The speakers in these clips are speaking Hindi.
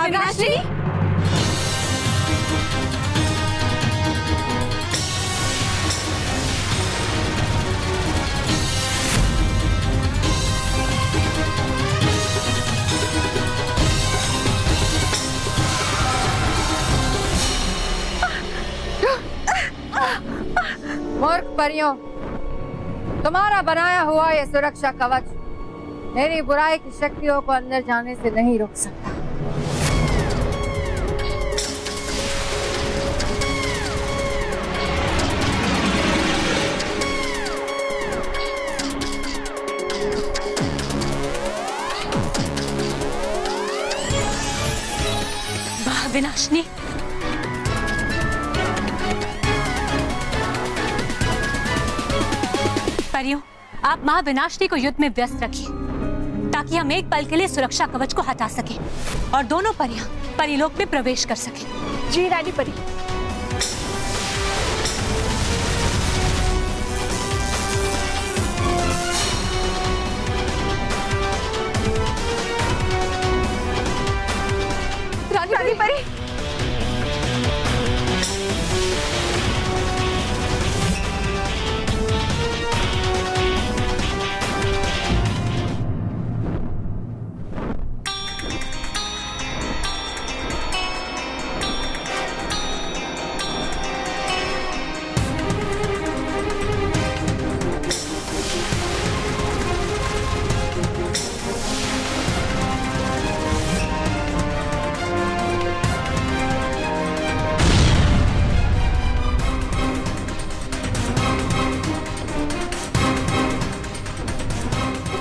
महाविनाशी। मूर्ख परियों, तुम्हारा बनाया हुआ ये सुरक्षा कवच मेरी बुराई की शक्तियों को अंदर जाने से नहीं रोक सकता। महाविनाशिनी, परियों, आप महाविनाशिनी को युद्ध में व्यस्त रखिए ताकि हम एक पल के लिए सुरक्षा कवच को हटा सकें और दोनों परियां परिलोक में प्रवेश कर सकें। जी रानी परी। रानी परी।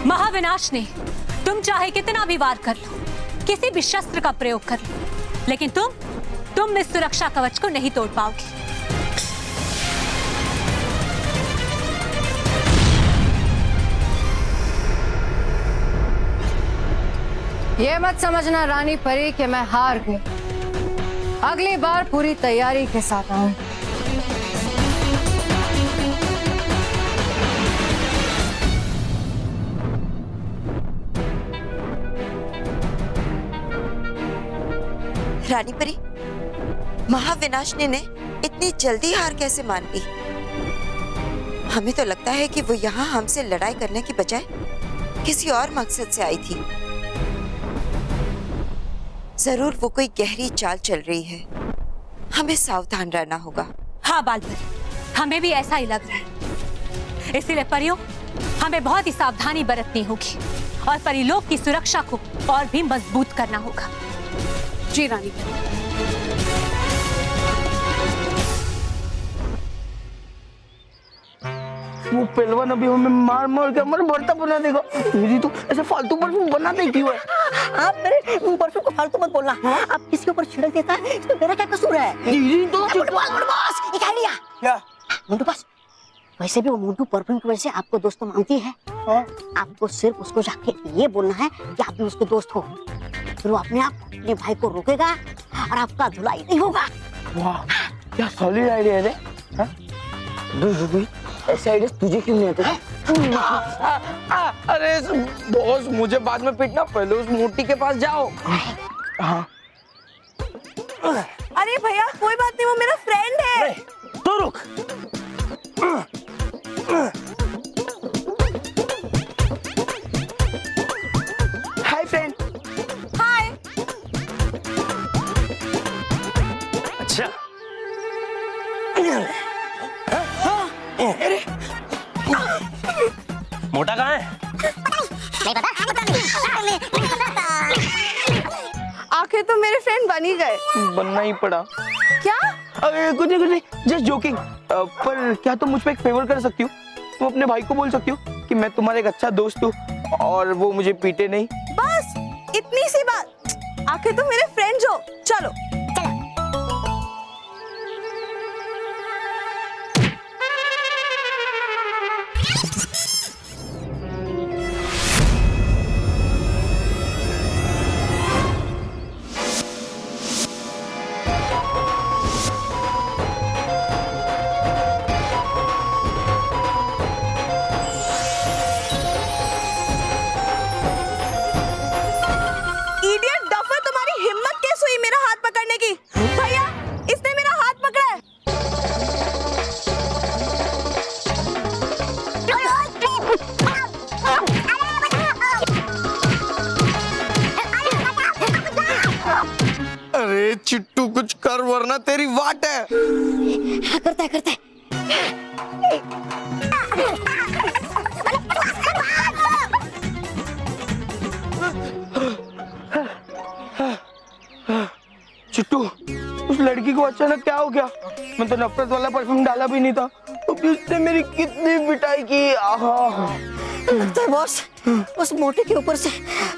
महाविनाशिनी, तुम चाहे कितना भी वार कर लो, किसी भी शस्त्र का प्रयोग कर लो, लेकिन तुम इस सुरक्षा कवच को नहीं तोड़ पाओगी। ये मत समझना रानी परी कि मैं हार गई। अगली बार पूरी तैयारी के साथ आऊं। रानी परी, महाविनाशिनी ने इतनी जल्दी हार कैसे मान ली? हमें तो लगता है कि वो यहाँ हमसे लड़ाई करने की बजाय किसी और मकसद से आई थी। जरूर वो कोई गहरी चाल चल रही है, हमें सावधान रहना होगा। हाँ बालपरी, हमें भी ऐसा ही लग रहा है। इसीलिए परियों, हमें बहुत ही सावधानी बरतनी होगी और परिलोक की सुरक्षा को और भी मजबूत करना होगा। जी रानी। वो पहलवान अभी हमें मार मार के हमारा भरता बना देगा। मेरी तो ऐसे फालतू परफ्यूम बनाते क्यों है? आप मेरे परफ्यूम को फालतू मत बोलना। आप किसी के ऊपर छिड़क देता है, इसमें मेरा क्या कसूर है? दीदी तो बस निकाल लिया क्या? मुंटू बस। वैसे भी वो मुंटू परफ्यूम की वजह से आपको दोस्त मानती है। आपको सिर्फ उसको जाके ये बोलना है कि आप भी उसके दोस्त हो, फिर वो अपने आप अपने भाई को रोकेगा और आपका धुलाई नहीं होगा। वाह, क्या सॉलिड आइडिया है रे। ऐसे आइडिया तुझे क्यों नहीं आते? अरे बॉस, मुझे बाद में पीटना, पहले उस मोटी के पास जाओ। हाँ। अरे भैया कोई बात नहीं, वो मेरा फ्रेंड है। तो रुक। Hi friend. हाय। अच्छा। मोटा कहाँ है? आखिर तो मेरे फ्रेंड बन ही गए। बनना ही पड़ा। क्या? अरे कुछ नहीं, जस्ट जोकिंग। पर क्या तुम मुझ पे एक फेवर कर सकती हो? तुम अपने भाई को बोल सकती हो कि मैं तुम्हारा एक अच्छा दोस्त हूँ और वो मुझे पीटे नहीं। बस इतनी सी बात। आखिर तुम मेरे फ्रेंड्स हो। चलो चिट्टू कुछ कर वरना तेरी वाट है। हाँ, करता है। चिट्टू, उस लड़की को अचानक क्या हो गया? मैं तो नफरत वाला परफ्यूम डाला भी नहीं था, तो उसने मेरी कितनी पिटाई की। आहा। लगता है बॉस, उस मोटे के ऊपर से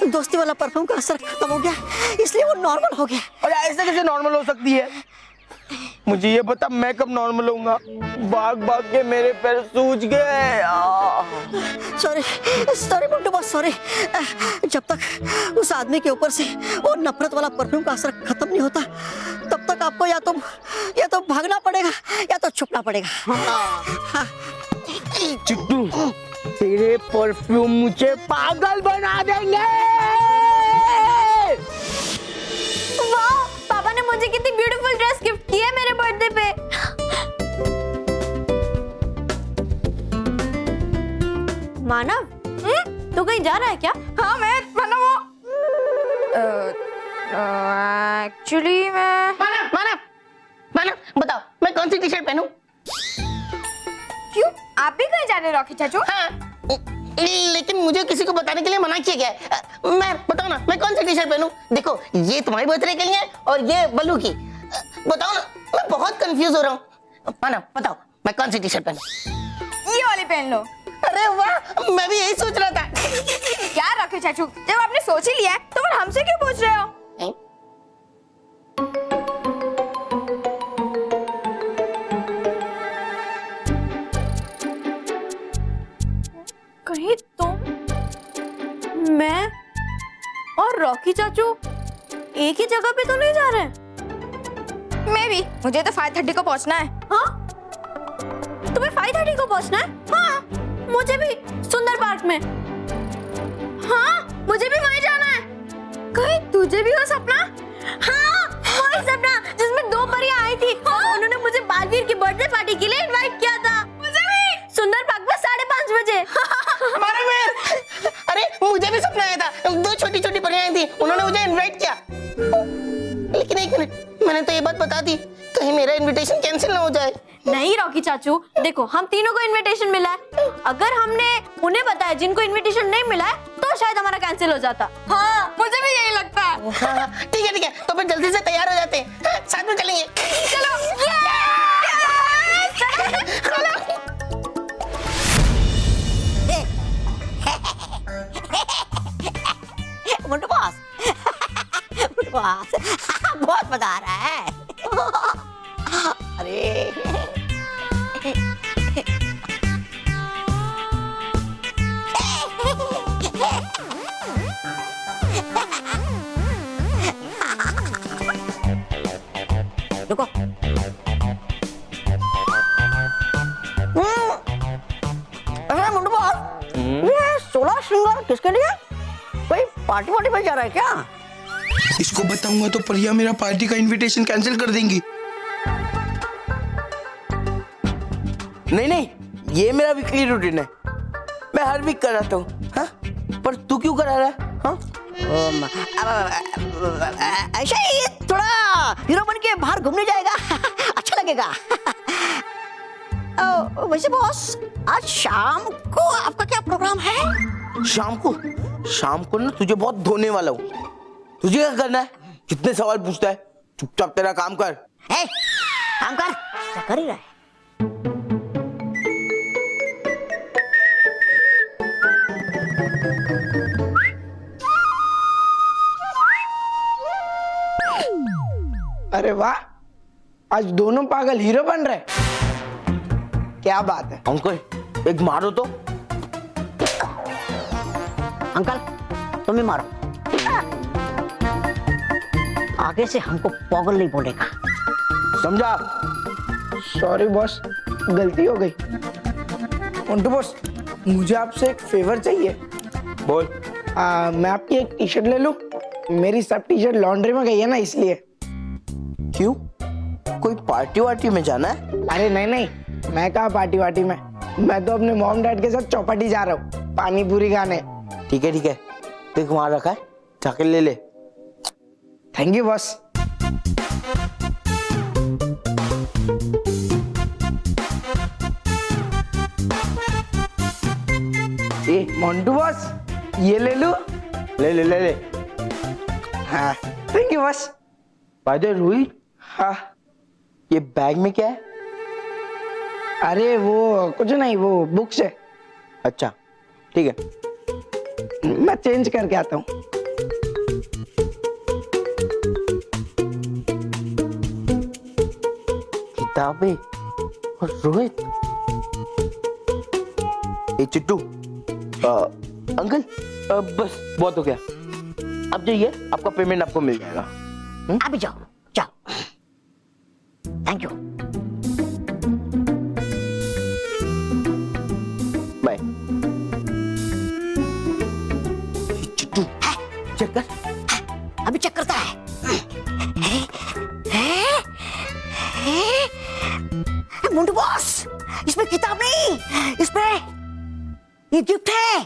दोस्ती वाला परफ्यूम का असर खत्म हो गया, इसलिए वो नॉर्मल हो गया। और ऐसे कैसे नॉर्मल हो सकती है? मुझे ये बता, मैं कब नॉर्मल होऊंगा? भाग के मेरे पैर सूज गए। Sorry Muntu boss, sorry. जब तक उस आदमी के ऊपर से वो नफरत वाला परफ्यूम का असर खत्म नहीं होता, तब तक आपको या तो भागना पड़ेगा या तो छुपना पड़ेगा। चिट्टू, तेरे परफ्यूम मुझे पागल बना देंगे। वाह, पापा ने मुझे कितनी ब्यूटीफुल ड्रेस गिफ्ट की है मेरे बर्थडे पे। मानव, तू कहीं जा रहा है क्या? हाँ, मैं मानव एक्चुअली मैं मानव, बताओ मैं कौन सी टी शर्ट पहनूं? क्यों, आप भी कहीं जा रहे हो रॉकी चाचू? हाँ, लेकिन मुझे किसी को बताने के लिए मना किया गया है। मैं बताओ ना, मैं कौन सी टी शर्ट पहनूं? देखो, ये तुम्हारी बर्थडे के लिए है और ये बल्लू की। बताओ ना, मैं बहुत कंफ्यूज हो रहा हूँ। मानव, बताओ मैं कौन सी टी शर्ट पहनूं? ये वाली पहन लो। अरे वाह, मैं भी यही सोच रहा था। क्या रॉकी चाचू, जब आपने सोच ही लिया है तो फिर हमसे क्यों पूछ रहे हो? कहीं तुम, मैं और रॉकी चाचू एक ही जगह पे तो नहीं जा रहे हैं? मैं भी, मुझे तो 5:30 को पहुंचना है। हाँ, तुम्हें 5:30 को पहुंचना है? हाँ, मुझे भी सुंदर पार्क में। हाँ, मुझे भी वहीं जाना है। कहीं तुझे भी हो सपना? हाँ, वही सपना जिसमें 2 परियां आई थी। हाँ? उन्होंने मुझे बालवीर की बर्थडे पार्टी के लिए इनवाइट किया था। मुझे भी सुंदर पार्क में 5:30 बजे। अरे मुझे भी सपना आया था, 2 छोटी परियां आई थी, उन्होंने मुझे इनवाइट किया। लेकिन एक मिनट, मैंने तो ये बात बता दी, कहीं मेरा इनविटेशन कैंसिल ना हो जाए। नहीं रॉकी चाचू, देखो हम तीनों को इनविटेशन मिला है। अगर हमने उन्हें बताया जिनको इनविटेशन नहीं मिला है, तो शायद हमारा कैंसिल हो जाता। हाँ, मुझे भी यही लगता है। हाँ, ठीक है, तो फिर जल्दी से तैयार हो जाते हैं। हाँ, साथ में चलेंगे। मुंटू बॉस, बहुत मजा आ रहा है। अरे रुको, अरे मुंटू बॉस, ये 16 श्रृंगार किसके लिए? कोई पार्टी पे जा रहा है क्या? इसको बताऊंगा तो प्रिया मेरा पार्टी का इनविटेशन कैंसिल कर देंगी। नहीं, ये मेरा वीकली रूटीन है, मैं हर वीक कराता हूँ। हाँ? पर तू क्यों करा रहा है? हाँ? ऐसा ही थोड़ा हीरो बन के बाहर घूमने जाएगा, अच्छा लगेगा। वैसे बॉस, आज शाम को आपका क्या प्रोग्राम है? शाम को ना तुझे बहुत धोने वाला हूँ। तुझे क्या करना है? कितने सवाल पूछता है? चुपचाप तेरा काम कर। काम कर, क्या कर ही रहा है? अरे वाह, आज दोनों पागल हीरो बन रहे। क्या बात है अंकल, एक मारो तो। अंकल तुम ही मारो, आगे से हमको पागल नहीं बोलेगा, समझा? सॉरी बॉस, गलती हो गई। मंटू बॉस, मुझे आपसे एक फेवर चाहिए। बोल। मैं आपकी एक टी शर्ट ले लूं? मेरी सब टी शर्ट लॉन्ड्री में गई है ना, इसलिए। क्यों, कोई पार्टी वार्टी में जाना है? अरे नहीं, मैं कहा पार्टी वार्टी में, मैं तो अपने मॉम डैड के साथ चौपाटी जा रहा हूँ पानी पूरी खाने। ठीक है, देख वहां रखा है, जाके ले ले। Thank you boss. A Montu boss, ये ले लो। ले ले ले ले। हाँ thank you boss. By the way Rohit, हाँ ये बैग में क्या है? अरे वो कुछ नहीं, वो बुक्स है। अच्छा ठीक है, मैं चेंज करके आता हूँ। किताबें और रोहित। ए चिट्टू, अंकल बस बहुत हो गया, अब जाइए, आपका पेमेंट आपको मिल जाएगा। अभी जाओ जाओ, thank you. Bye. Chittu check कर। अभी चेक करता है। मोंटू बॉस, इसमें किताब नहीं, इसमें ये गिफ्ट है।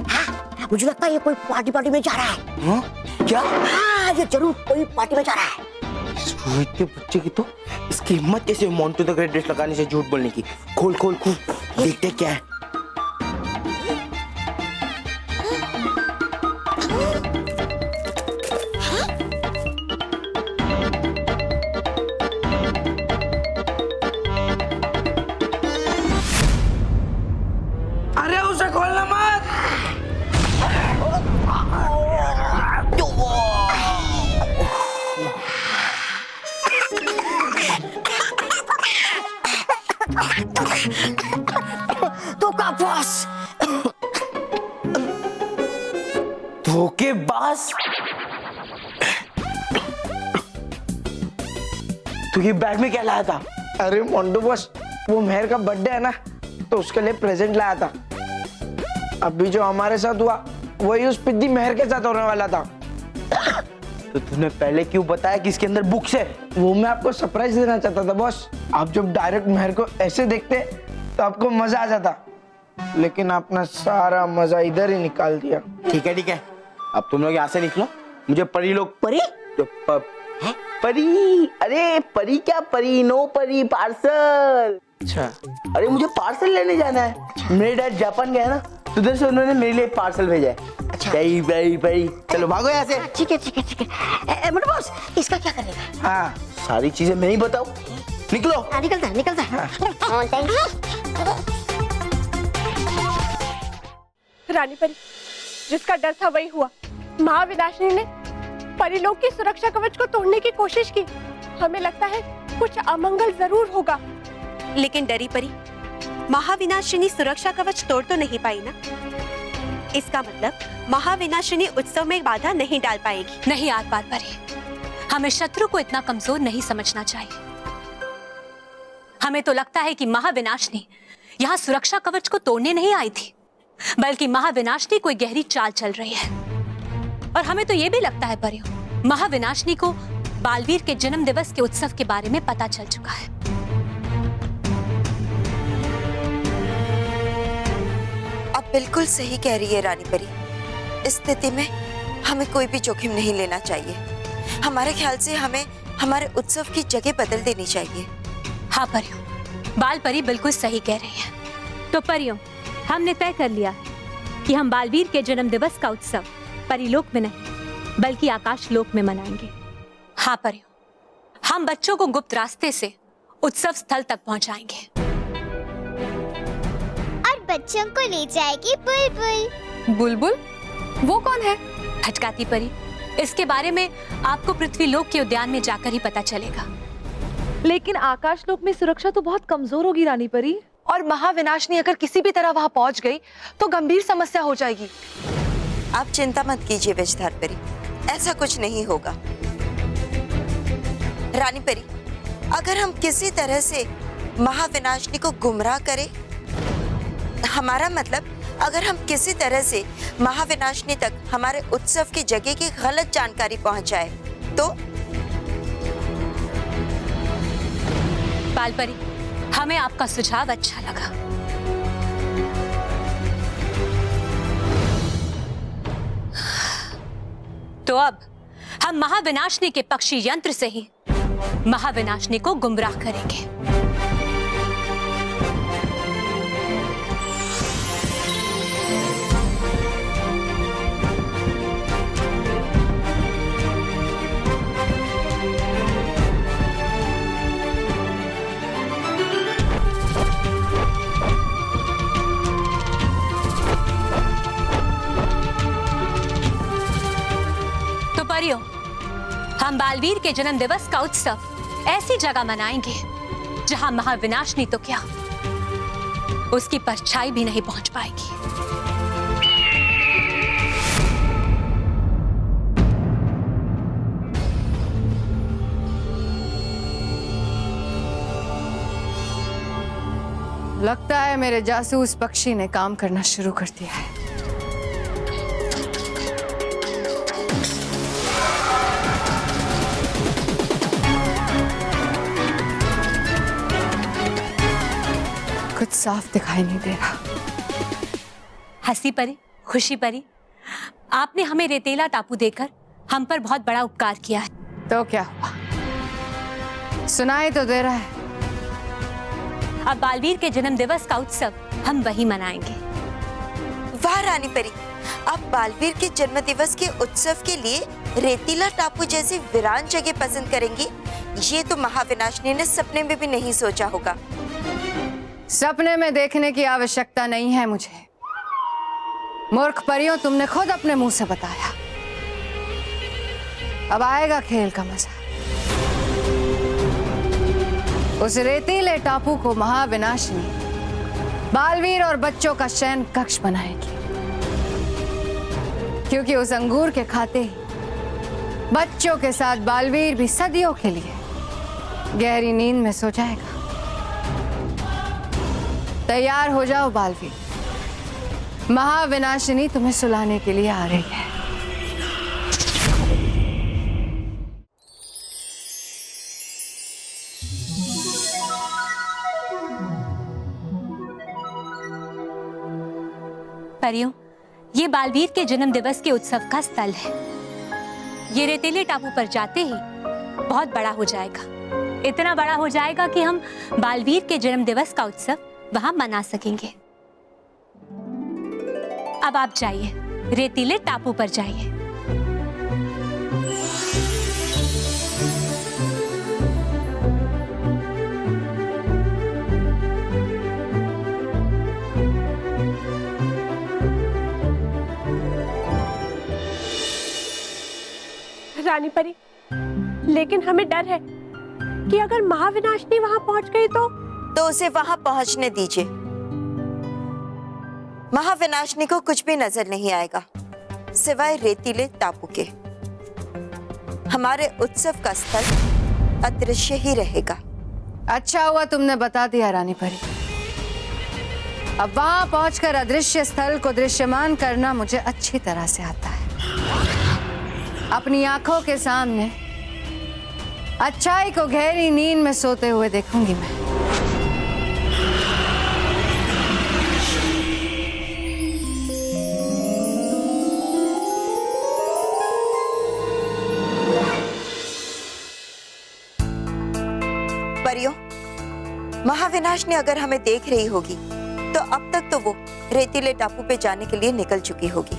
हाँ, मुझे लगता है ये कोई पार्टी में जा रहा है। हाँ? क्या? हाँ, ये जरूर कोई पार्टी में जा रहा है। इस रोहित के बच्चे की तो इसकी हिम्मत कैसे मोंटू द ग्रेट ड्रेस लगाने से झूठ बोलने की। खोल खोल खोल, देखते क्या है। अरे उसे खोलना मत। धोखाबाज। धोखेबाज। तू ये बैग में क्या लाया था? अरे मोंटू बॉस, वो मेहर का बर्थडे है ना, तो उसके लिए प्रेजेंट लाया था। अभी जो हमारे साथ हुआ वही उस पिद्दी मेहर के साथ होने वाला था। तो तूने पहले क्यों बताया कि इसके अंदर बुक्स है? वो मैं आपको सरप्राइज देना चाहता था बॉस। आप जब डायरेक्ट मेहर को ऐसे देखते तो आपको मजा आ जाता, लेकिन आपने सारा मजा इधर ही निकाल दिया। ठीक है, अब तुम लोग यहाँ से निकलो। मुझे परी लोग। परी? परी? अरे परी क्या परी, नो परी, पार्सल। अच्छा, अरे मुझे पार्सल लेने जाना है। मेरे डैड जापान गए ना, तो उधर से उन्होंने मेरे लिए पार्सल भेजा है। अच्छा भाई, चलो भागो यहाँ से। ठीक है। मोंटू बॉस, इसका क्या करेगा? हाँ, सारी चीजें मैं ही बताऊं। निकलो। निकलता है। Thank you. रानी परी, जिसका डर था वही हुआ। महाविनाशिनी ने परिलोक की सुरक्षा कवच को तोड़ने की कोशिश की। हमें लगता है कुछ अमंगल जरूर होगा। लेकिन डरी परी, महाविनाशिनी सुरक्षा कवच तोड़ तो नहीं पाई ना। इसका मतलब महाविनाशिनी उत्सव में बाधा नहीं डाल पाएगी। नहीं आर पार परी, हमें शत्रु को इतना कमजोर नहीं समझना चाहिए। हमें तो लगता है कि महाविनाशिनी यहाँ सुरक्षा कवच को तोड़ने नहीं आई थी, बल्कि महाविनाशिनी कोई गहरी चाल चल रही है। और हमें तो ये भी लगता है परियों, महाविनाशिनी को बालवीर के जन्म दिवस के उत्सव के बारे में पता चल चुका है। आप बिल्कुल सही कह रही है रानी परी। इस स्थिति में हमें कोई भी जोखिम नहीं लेना चाहिए। हमारे ख्याल से हमें हमारे उत्सव की जगह बदल देनी चाहिए। हाँ परियों, बाल परी बिल्कुल सही कह रही है। तो परियों, हमने तय कर लिया कि हम बालवीर के जन्म दिवस का उत्सव परिलोक में नहीं बल्कि आकाश लोक में मनाएंगे। हाँ परियों, हम बच्चों को गुप्त रास्ते से उत्सव स्थल तक पहुंचाएंगे। और बच्चों को ले जाएगी बुलबुल। बुलबुल? वो कौन है? हटकाती परी, इसके बारे में आपको पृथ्वीलोक के उद्यान में जाकर ही पता चलेगा। लेकिन आकाशलोक में सुरक्षा तो बहुत कमजोर होगी रानी परी, और महाविनाशिनी अगर किसी भी तरह वहां पहुंच गई तो गंभीर समस्या हो जाएगी। आप चिंता मत कीजिए विजधार परी, ऐसा कुछ नहीं होगा। रानी परी, अगर हम किसी तरह से महाविनाशिनी को गुमराह करें, हमारा मतलब अगर हम किसी तरह से महाविनाशिनी तक हमारे उत्सव की जगह की गलत जानकारी पहुंचाए तो? बालपरी, हमें आपका सुझाव अच्छा लगा। तो अब हम महाविनाशिनी के पक्षी यंत्र से ही महाविनाशिनी को गुमराह करेंगे। बालवीर के जन्म दिवस का उत्सव ऐसी जगह मनाएंगे जहां महाविनाशनी तो क्या, उसकी परछाई भी नहीं पहुंच पाएगी। लगता है मेरे जासूस पक्षी ने काम करना शुरू कर दिया है। कुछ साफ दिखाई नहीं दे रहा। हंसी परी, खुशी परी, आपने हमें रेतीला टापू देकर हम पर बहुत बड़ा उपकार किया है। तो क्या हुआ, सुनाई तो दे रहा है। अब बालवीर के जन्म दिवस का उत्सव हम वही मनाएंगे। वाह रानी परी, आप बालवीर के जन्म दिवस के उत्सव के लिए रेतीला टापू जैसी वीरान जगह पसंद करेंगी, ये तो महाविनाशनी ने सपने में भी नहीं सोचा होगा। सपने में देखने की आवश्यकता नहीं है मुझे। मूर्ख परियों, तुमने खुद अपने मुंह से बताया। अब आएगा खेल का मजा। उस रेतीले टापू को महाविनाशनी बालवीर और बच्चों का शयन कक्ष बनाएगी, क्योंकि उस अंगूर के खाते ही बच्चों के साथ बालवीर भी सदियों के लिए गहरी नींद में सो जाएगा। तैयार हो जाओ बालवीर, महाविनाशिनी तुम्हें सुलाने के लिए आ रही है। परियों, ये बालवीर के जन्म दिवस के उत्सव का स्थल है। ये रेतीले टापू पर जाते ही बहुत बड़ा हो जाएगा, इतना बड़ा हो जाएगा कि हम बालवीर के जन्म दिवस का उत्सव वहां मना सकेंगे। अब आप जाइए, रेतीले टापू पर जाइए। रानी परी, लेकिन हमें डर है कि अगर महाविनाशनी वहां पहुंच गई तो उसे वहां पहुंचने दीजिए। महाविनाशनी को कुछ भी नजर नहीं आएगा सिवाय रेतीले टापू के। हमारे उत्सव का स्थल अदृश्य ही रहेगा। अच्छा हुआ तुमने बता दिया रानी परी। अब वहां पहुंचकर अदृश्य स्थल को दृश्यमान करना मुझे अच्छी तरह से आता है। अपनी आंखों के सामने अच्छाई को गहरी नींद में सोते हुए देखूंगी मैं। परियों, महाविनाशनी अगर हमें देख रही होगी तो अब तक तो वो रेतीले टापू पे जाने के लिए निकल चुकी होगी,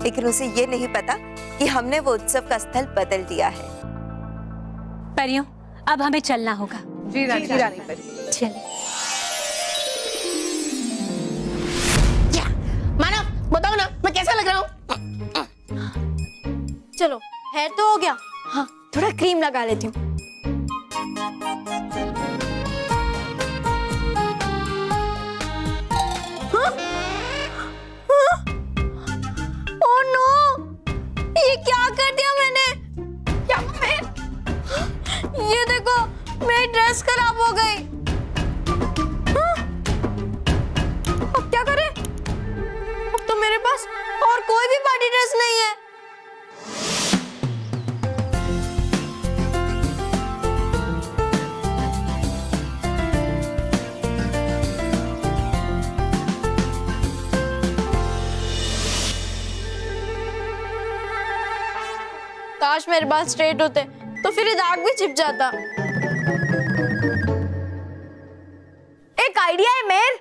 लेकिन उसे ये नहीं पता कि हमने वो उत्सव का स्थल बदल दिया है। परियों, अब हमें चलना होगा। जी रानी परी। चलिए। क्या मानव, बताओ ना मैं कैसा लग रहा हूँ? चलो, हेयर तो हो गया, हाँ थोड़ा क्रीम लगा लेती हूँ। ओह नो, ये क्या कर दिया मैंने? ये देखो, मेरी ड्रेस खराब हो गई। हाँ? अब क्या करें? अब तो मेरे पास और कोई भी पार्टी ड्रेस नहीं है। काश मेरे बाल स्ट्रेट होते तो फिर ये दाग भी छिप जाता। एक आइडिया है मेर,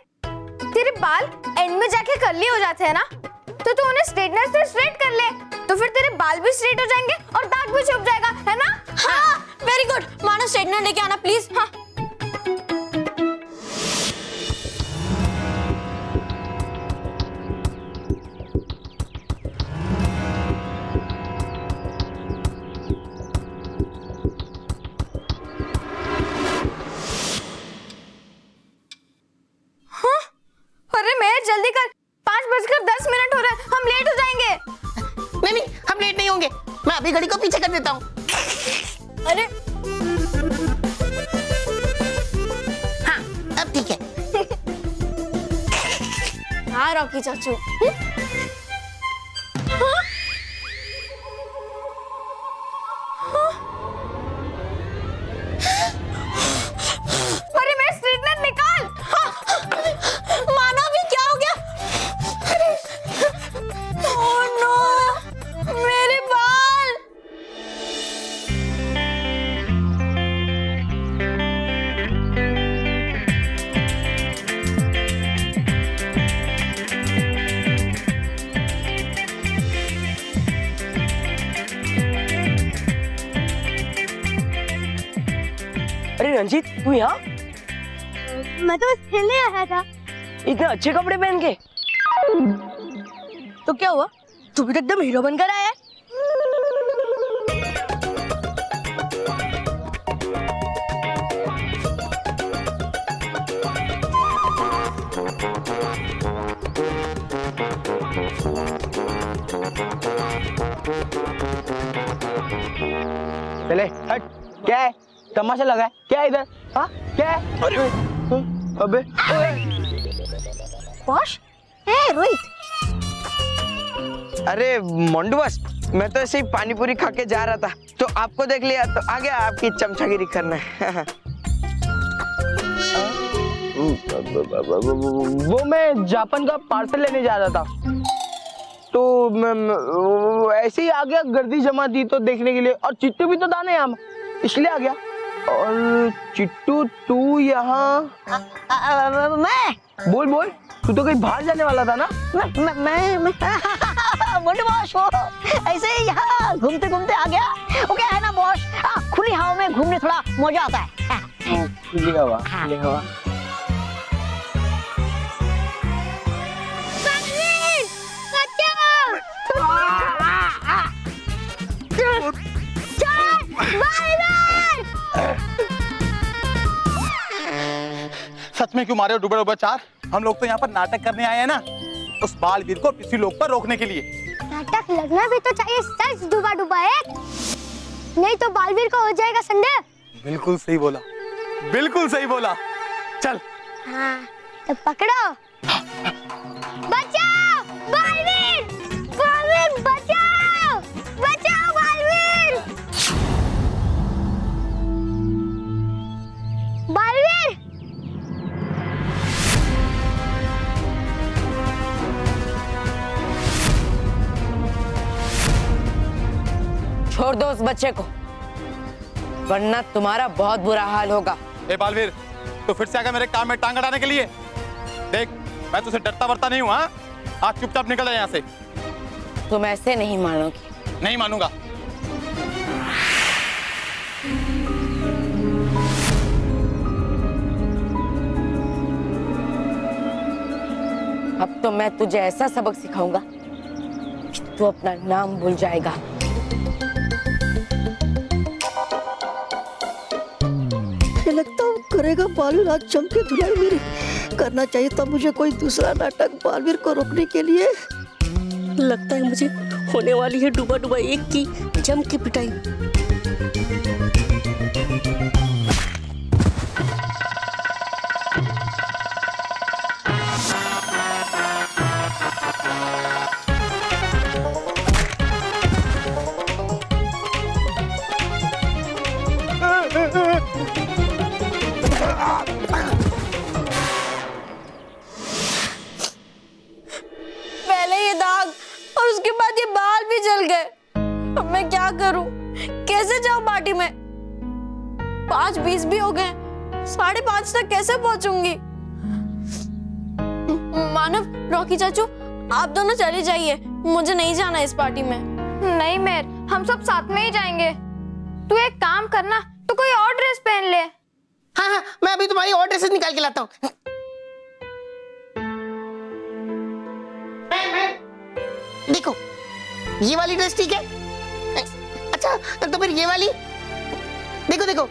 तेरे बाल एंड में जाके कर्ली हो जाते हैं ना, तो तू उन्हें स्ट्रेटनर से स्ट्रेट कर ले, तो फिर तेरे बाल भी स्ट्रेट हो जाएंगे और दाग भी छुप जाएगा, है ना? हाँ, वेरी गुड। मानो स्ट्रेटनर लेके आना प्लीज। हाँ। नहीं होंगे। मैं अभी घड़ी को पीछे कर देता हूँ। अरे हाँ अब ठीक है। हाँ रॉकी चाचू। अरे मेरा स्ट्रेटनर निकाल। मानो अभी क्या हो गया? ओह नो, मेरे बाल। अरे रंजीत, तू यहाँ? मैं तो बस खेलने आया था। इतने अच्छे कपड़े पहन के? तो क्या हुआ? तू भी तो एकदम हीरो बनकर आया है। चले हट। क्या है? तमाशा लगा है क्या इधर? हाँ क्या है? अरे अबे बॉस, ए रोहित, अरे मोंडू बस, मैं तो ऐसे ही पानी पूरी खा के जा रहा था तो आपको देख लिया तो आ गया आपकी चमचागिरी करने। वो मैं जापान का पार्सल लेने जा रहा था तो ऐसे ही आ गया, गर्दी जमा थी तो देखने के लिए, और चिट्टू भी तो था ना यहाँ, इसलिए आ गया। और चिट्टू तू यहाँ? मैं बोल बोल, तू तो कहीं बाहर जाने वाला था ना? मैं मोटे बॉस, वो ऐसे ही यहाँ घूमते घूमते आ गया। वो क्या है ना बॉस, खुली हवा में घूमने थोड़ा मजा आता है। खुली हवा, खुली हवा। सच में क्यों मारे हो डुबे डुबे चार? हम लोग तो यहाँ पर नाटक करने आए हैं ना, उस बालवीर को किसी लोग पर रोकने के लिए। नाटक लगना भी तो चाहिए, सच डूबा डूबा है, नहीं तो बालवीर का हो जाएगा संडे। बिल्कुल सही बोला, बिल्कुल सही बोला। चल हाँ तो पकड़ो। बचाओ बालवीर, बालवीर बचाओ, बचाओ बालवीर, बालवीर। छोड़ दो उस बच्चे को, वरना तुम्हारा बहुत बुरा हाल होगा। ए बालवीर, तो फिर से आकर मेरे काम में टांग अड़ाने के लिए? देख, मैं तुझसे डरता वरता नहीं हूँ। हाँ, आज चुपचाप निकल जा यहाँ से। तुम ऐसे नहीं मानोगे। नहीं मानूंगा। अब तो मैं तुझे ऐसा सबक सिखाऊंगा कि तू अपना नाम भूल जाएगा। लगता हूँ करेगा बालवीर आज चमके धुलाई मेरी। करना चाहिए था मुझे कोई दूसरा नाटक बालवीर को रोकने के लिए। लगता है मुझे होने वाली है डूबा डूबा एक की जम की पिटाई। पहले ये दाग और उसके बाद ये बाल भी जल गए। अब मैं क्या करूं? कैसे जाऊं पार्टी में? 5:20 भी हो गए, 5:30 तक कैसे पहुंचूंगी? मानव, रॉकी चाचू, आप दोनों चले जाइए, मुझे नहीं जाना इस पार्टी में। नहीं मेर, हम सब साथ में ही जाएंगे। तू एक काम करना, तू कोई और ड्रेस पहन ले। हाँ हाँ, मैं अभी तुम्हारी और ड्रेसेस निकाल के लाता हूँ। देखो, ये वाली ड्रेस ठीक है। अच्छा, तो फिर ये वाली देखो देखो,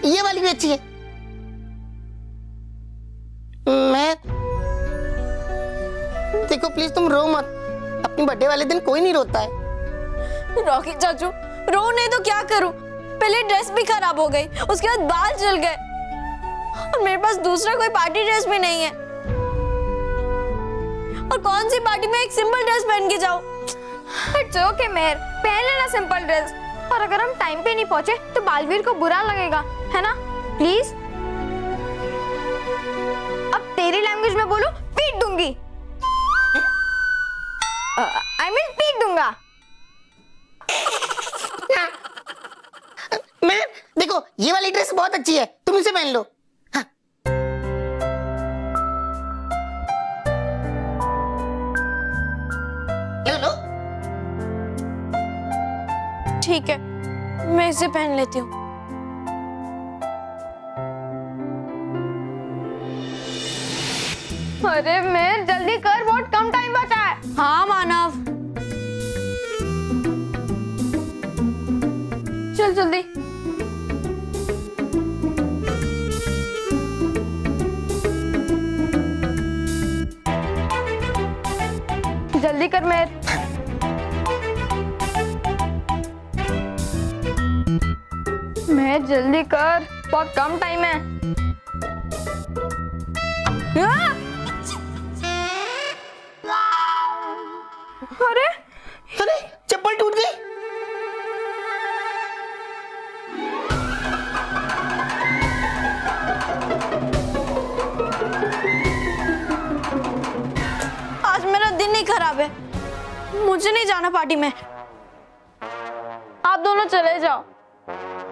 ये वाली भी अच्छी है। मैं देखो प्लीज तुम रो मत, अपनी बर्थडे वाले दिन कोई नहीं रोता है। रॉकी चाचू, रो नहीं तो क्या करूं? पहले ड्रेस भी खराब हो गई, उसके बाद बाल जल गए और मेरे पास दूसरा कोई पार्टी ड्रेस भी नहीं है। और कौन सी पार्टी में एक सिंपल ड्रेस पहन के जाऊं? इट्स ओके मेहर, पहन लेना सिंपल ड्रेस। और अगर हम टाइम पे नहीं पहुंचे तो बालवीर को बुरा लगेगा, है ना? प्लीज। अब तेरी लैंग्वेज में बोलो, पीट दूंगी। I mean पीट दूंगा। मैं देखो, ये वाली ड्रेस बहुत अच्छी है, तुम इसे पहन लो। हाँ। लो। ठीक है, मैं इसे पहन लेती हूँ। अरे मेहर जल्दी कर, बहुत कम टाइम बचा है। हाँ मानव, चल जल्दी। जल्दी कर मेहर। मेहर जल्दी कर, बहुत कम टाइम है। अरे अरे चप्पल टूट गई। आज मेरा दिन ही खराब है, मुझे नहीं जाना पार्टी में। आप दोनों चले जाओ।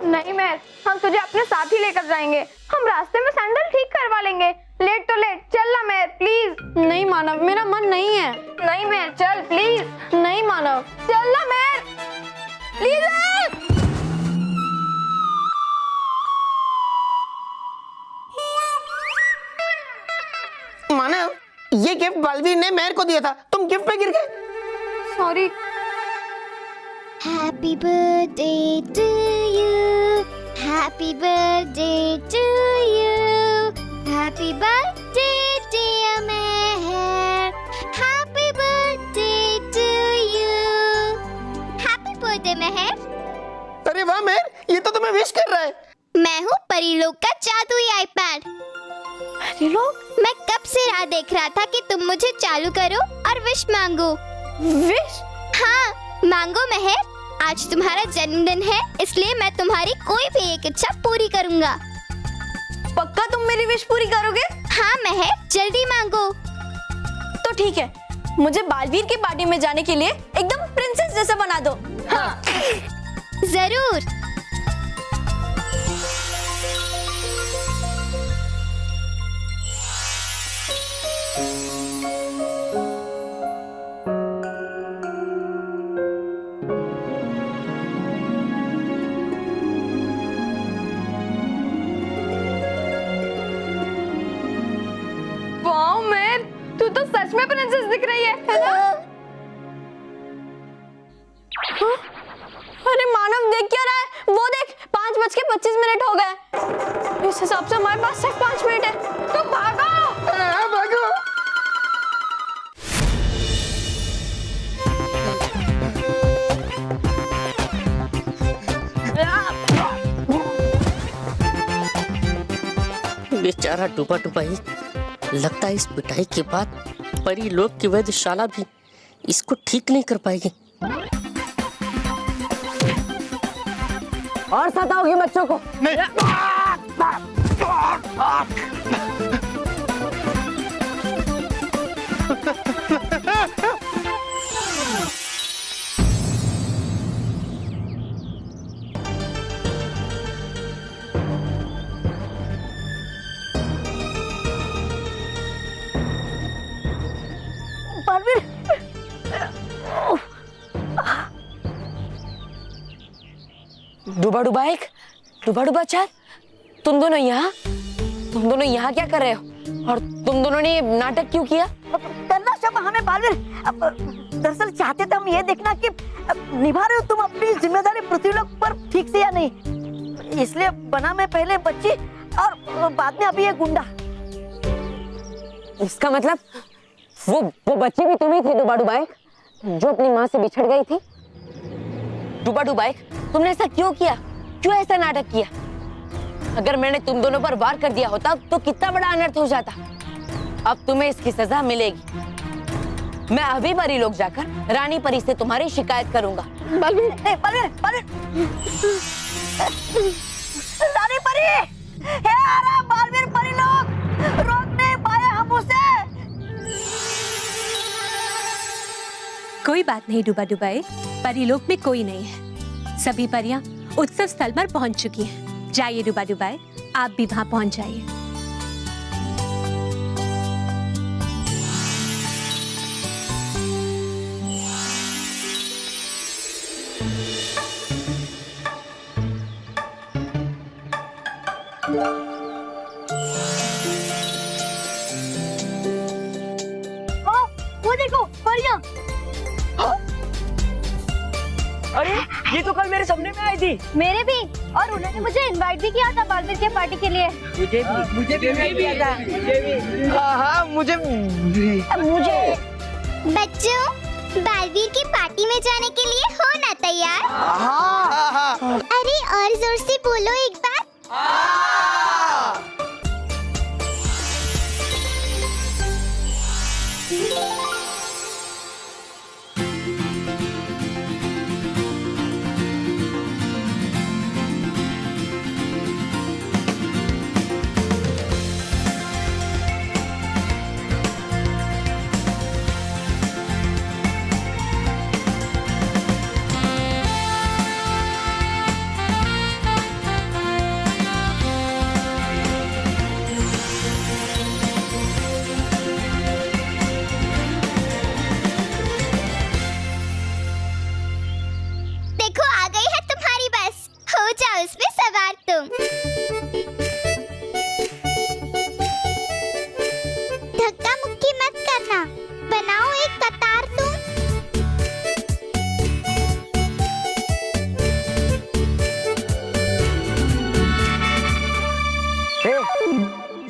नहीं मेहर, हम तुझे अपने साथ ही लेकर जाएंगे। हम रास्ते में सैंडल ठीक करवा लेंगे। लेट तो लेट, चल ना मेहर प्लीज। नहीं मानव, मेरा मन नहीं है। नहीं मेहर, चल प्लीज। नहीं मानव, चल ना मेहर प्लीज। मानव, ये गिफ्ट बालवीर ने मेहर को दिया था, तुम गिफ्ट पे गिर गए। Sorry. Happy birthday to you. Happy birthday to you. Happy birthday dear Meher. Happy birthday to you. Happy birthday Meher. अरे वाह मेहर, ये तो तुम्हें विश कर रहा है। मैं हूँ परीलोक का जादुई आईपैड। परीलोक? मैं कब से राह देख रहा था कि तुम मुझे चालू करो और विश मांगो। विश? हाँ, मांगो मेहर। आज तुम्हारा जन्मदिन है, इसलिए मैं तुम्हारी कोई भी एक इच्छा पूरी करूंगा। पक्का तुम मेरी विश पूरी करोगे? हाँ मेहर, जल्दी मांगो। तो ठीक है, मुझे बालवीर की पार्टी में जाने के लिए एकदम प्रिंसेस जैसा बना दो। हाँ। जरूर। वाओ मेहर, तू तो सच में प्रिंसेस दिख रही है ना? हाँ? अरे मानव, देख क्या रहा है? वो देख, 5:25 हो गए। इस हिसाब से हमारे पास सिर्फ 5 मिनट है। तो भागो। भागो। बेचारा डूबा डूबा ही। लगता है इस पिटाई के बाद परीलोक की वैद्यशाला भी इसको ठीक नहीं कर पाएगी। और सताओगी बच्चों को? नहीं। डूबा डूबा एक, डूबा डूबा चार, तुम दोनों यहाँ क्या कर रहे हो? और तुम दोनों ने नाटक क्यों किया? करना सब हमें बालवीर। दरअसल चाहते थे हम ये देखना कि निभा रहे हो तुम अपनी जिम्मेदारी पृथ्वीलोक पर ठीक से या नहीं, इसलिए बना मैं पहले बच्ची और बाद में अभी ये गुंडा। इसका मतलब वो बच्ची भी तुम्ही थी डूबा डूबा एक, जो अपनी माँ से बिछड़ गई थी? डूबा डूबा एक, तुमने ऐसा क्यों किया? क्यों ऐसा नाटक किया? अगर मैंने तुम दोनों पर वार कर दिया होता तो कितना बड़ा अनर्थ हो जाता। अब तुम्हें इसकी सजा मिलेगी। मैं अभी परी लोग जाकर रानी परी से तुम्हारी शिकायत करूंगा। बलवीर, बलवीर, बलवीर। रानी परी, हे आरा बलवीर परी लोग रोक नहीं पाए हम उसे। कोई बात नहीं डूबा डुबाए, परीलोक में कोई नहीं है। सभी परियां उत्सव स्थल पर पहुंच चुकी हैं। जाइए डूबा डुबाए, आप भी वहां पहुंच जाइए। वो देखो परियां। अरे ये तो कल मेरे सपने में आई थी। मेरे भी, और उन्होंने मुझे इनवाइट भी किया था बालवीर के पार्टी के लिए। मुझे भी किया था। हाँ मुझे बच्चों, बालवीर की पार्टी में जाने के लिए हो ना तैयार? अरे और जोर से बोलो एक बार। देखो आ गई है तुम्हारी बस, हो जाओ उसमें सवार तुम। धक्का मुक्की मत करना, बनाओ एक कतार तुम।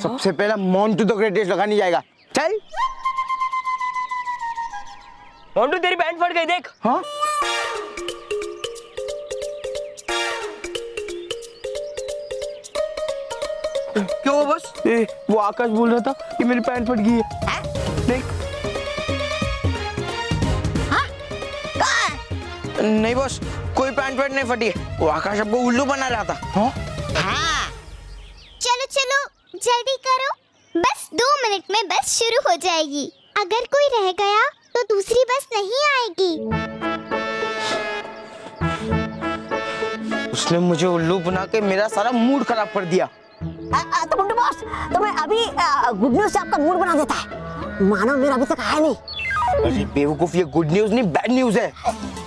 सबसे पहला मोन्टू तो ग्रेटेस्ट लगाने जाएगा। चल मोन्टू, तेरी पैंट फट गई देख। हाँ क्यों बस? वो आकाश बोल रहा था कि मेरी पैंट फट गई है। देख। नहीं बॉस, कोई पैंट नहीं फटी है। वो आकाश आपको उल्लू बना रहा था। हाँ, चलो चलो जल्दी करो, बस 2 मिनट में बस शुरू हो जाएगी। अगर कोई रह गया तो दूसरी बस नहीं आएगी। उसने मुझे उल्लू बना के मेरा सारा मूड खराब कर दिया। तो मुंडू बॉस, तो मैं अभी गुड न्यूज से आपका मूड बना देता है। मानो मेरा अभी तक आया नहीं। अरे बेवकूफ, ये गुड न्यूज नहीं बैड न्यूज है।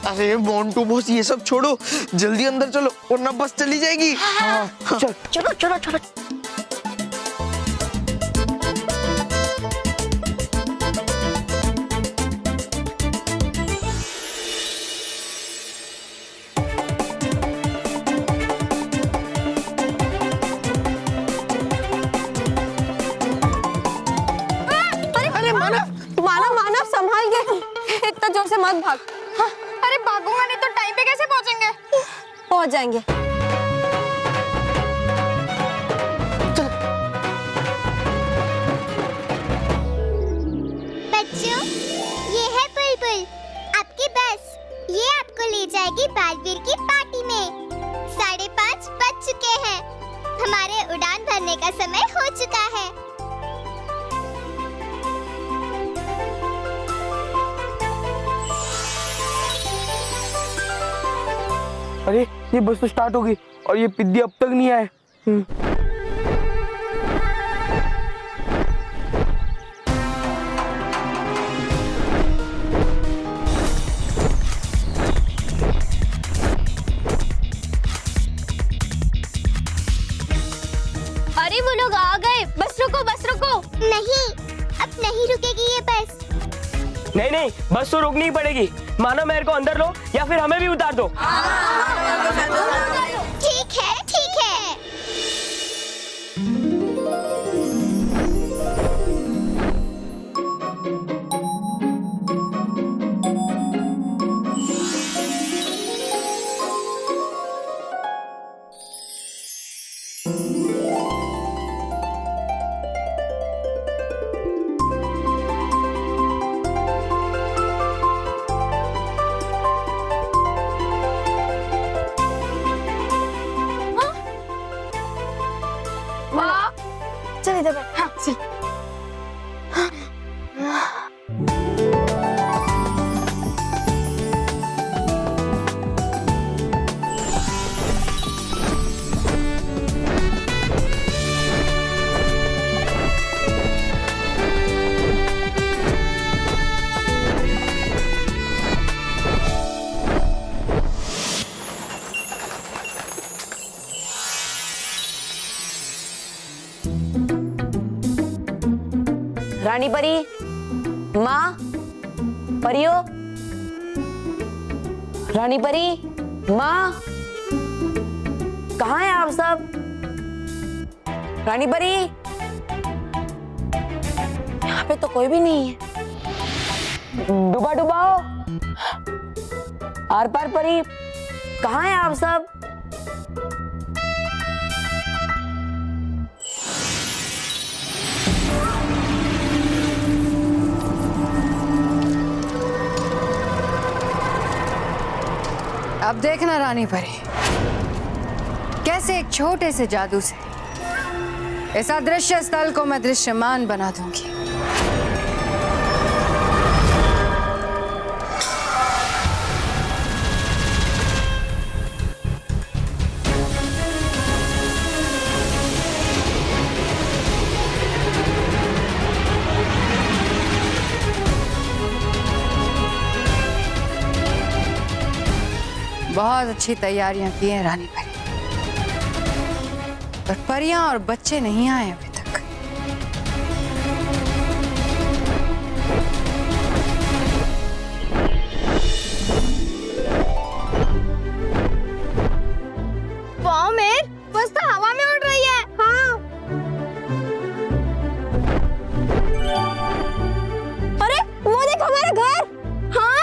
अरे मोन्टू बॉस, ये सब छोड़ो, जल्दी अंदर चलो वरना बस चली जाएगी। हाँ। चल चलो चलो चलो। संभाल के, इतना जोर से मत भाग। हाँ, अरे भागूंगा नहीं तो टाइम पे कैसे पहुंचेंगे? पहुंच जाएंगे। बच्चों, ये है बुलबुल, आपकी बस। ये आपको ले जाएगी बालवीर की पार्टी में। 5:30 बज चुके हैं, हमारे उड़ान भरने का समय हो चुका है। अरे ये बस तो स्टार्ट हो गई और ये पिद्दी अब तक नहीं आए। अरे वो लोग आ गए, बस रुको बस रुको। नहीं, अब नहीं रुकेगी ये बस। नहीं नहीं, बस तो रोकनी ही पड़ेगी। मानो मेरे को अंदर लो या फिर हमें भी उतार दो। ठीक है ठीक है। रानी परी, माँ, परियो, रानी परी, माँ, कहाँ हैं आप सब? रानी परी, यहाँ पे तो कोई भी नहीं है। डुबा डुबाओ, आर पार परी, कहाँ हैं आप सब? अब देखना रानी परी, कैसे एक छोटे से जादू से इस अदृश्य स्थल को मैं दृश्यमान बना दूंगी। बहुत अच्छी तैयारियां की हैं रानी परी, पर परियां और बच्चे नहीं आए अभी तक। वाह मेर, बस तो हवा में उड़ रही है। हाँ। अरे वो देख हमारा घर। हाँ।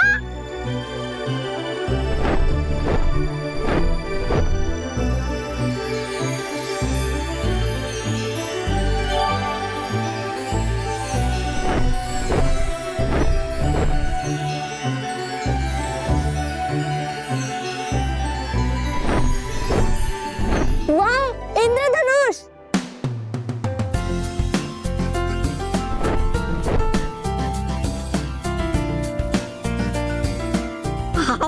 इंद्रधनुष।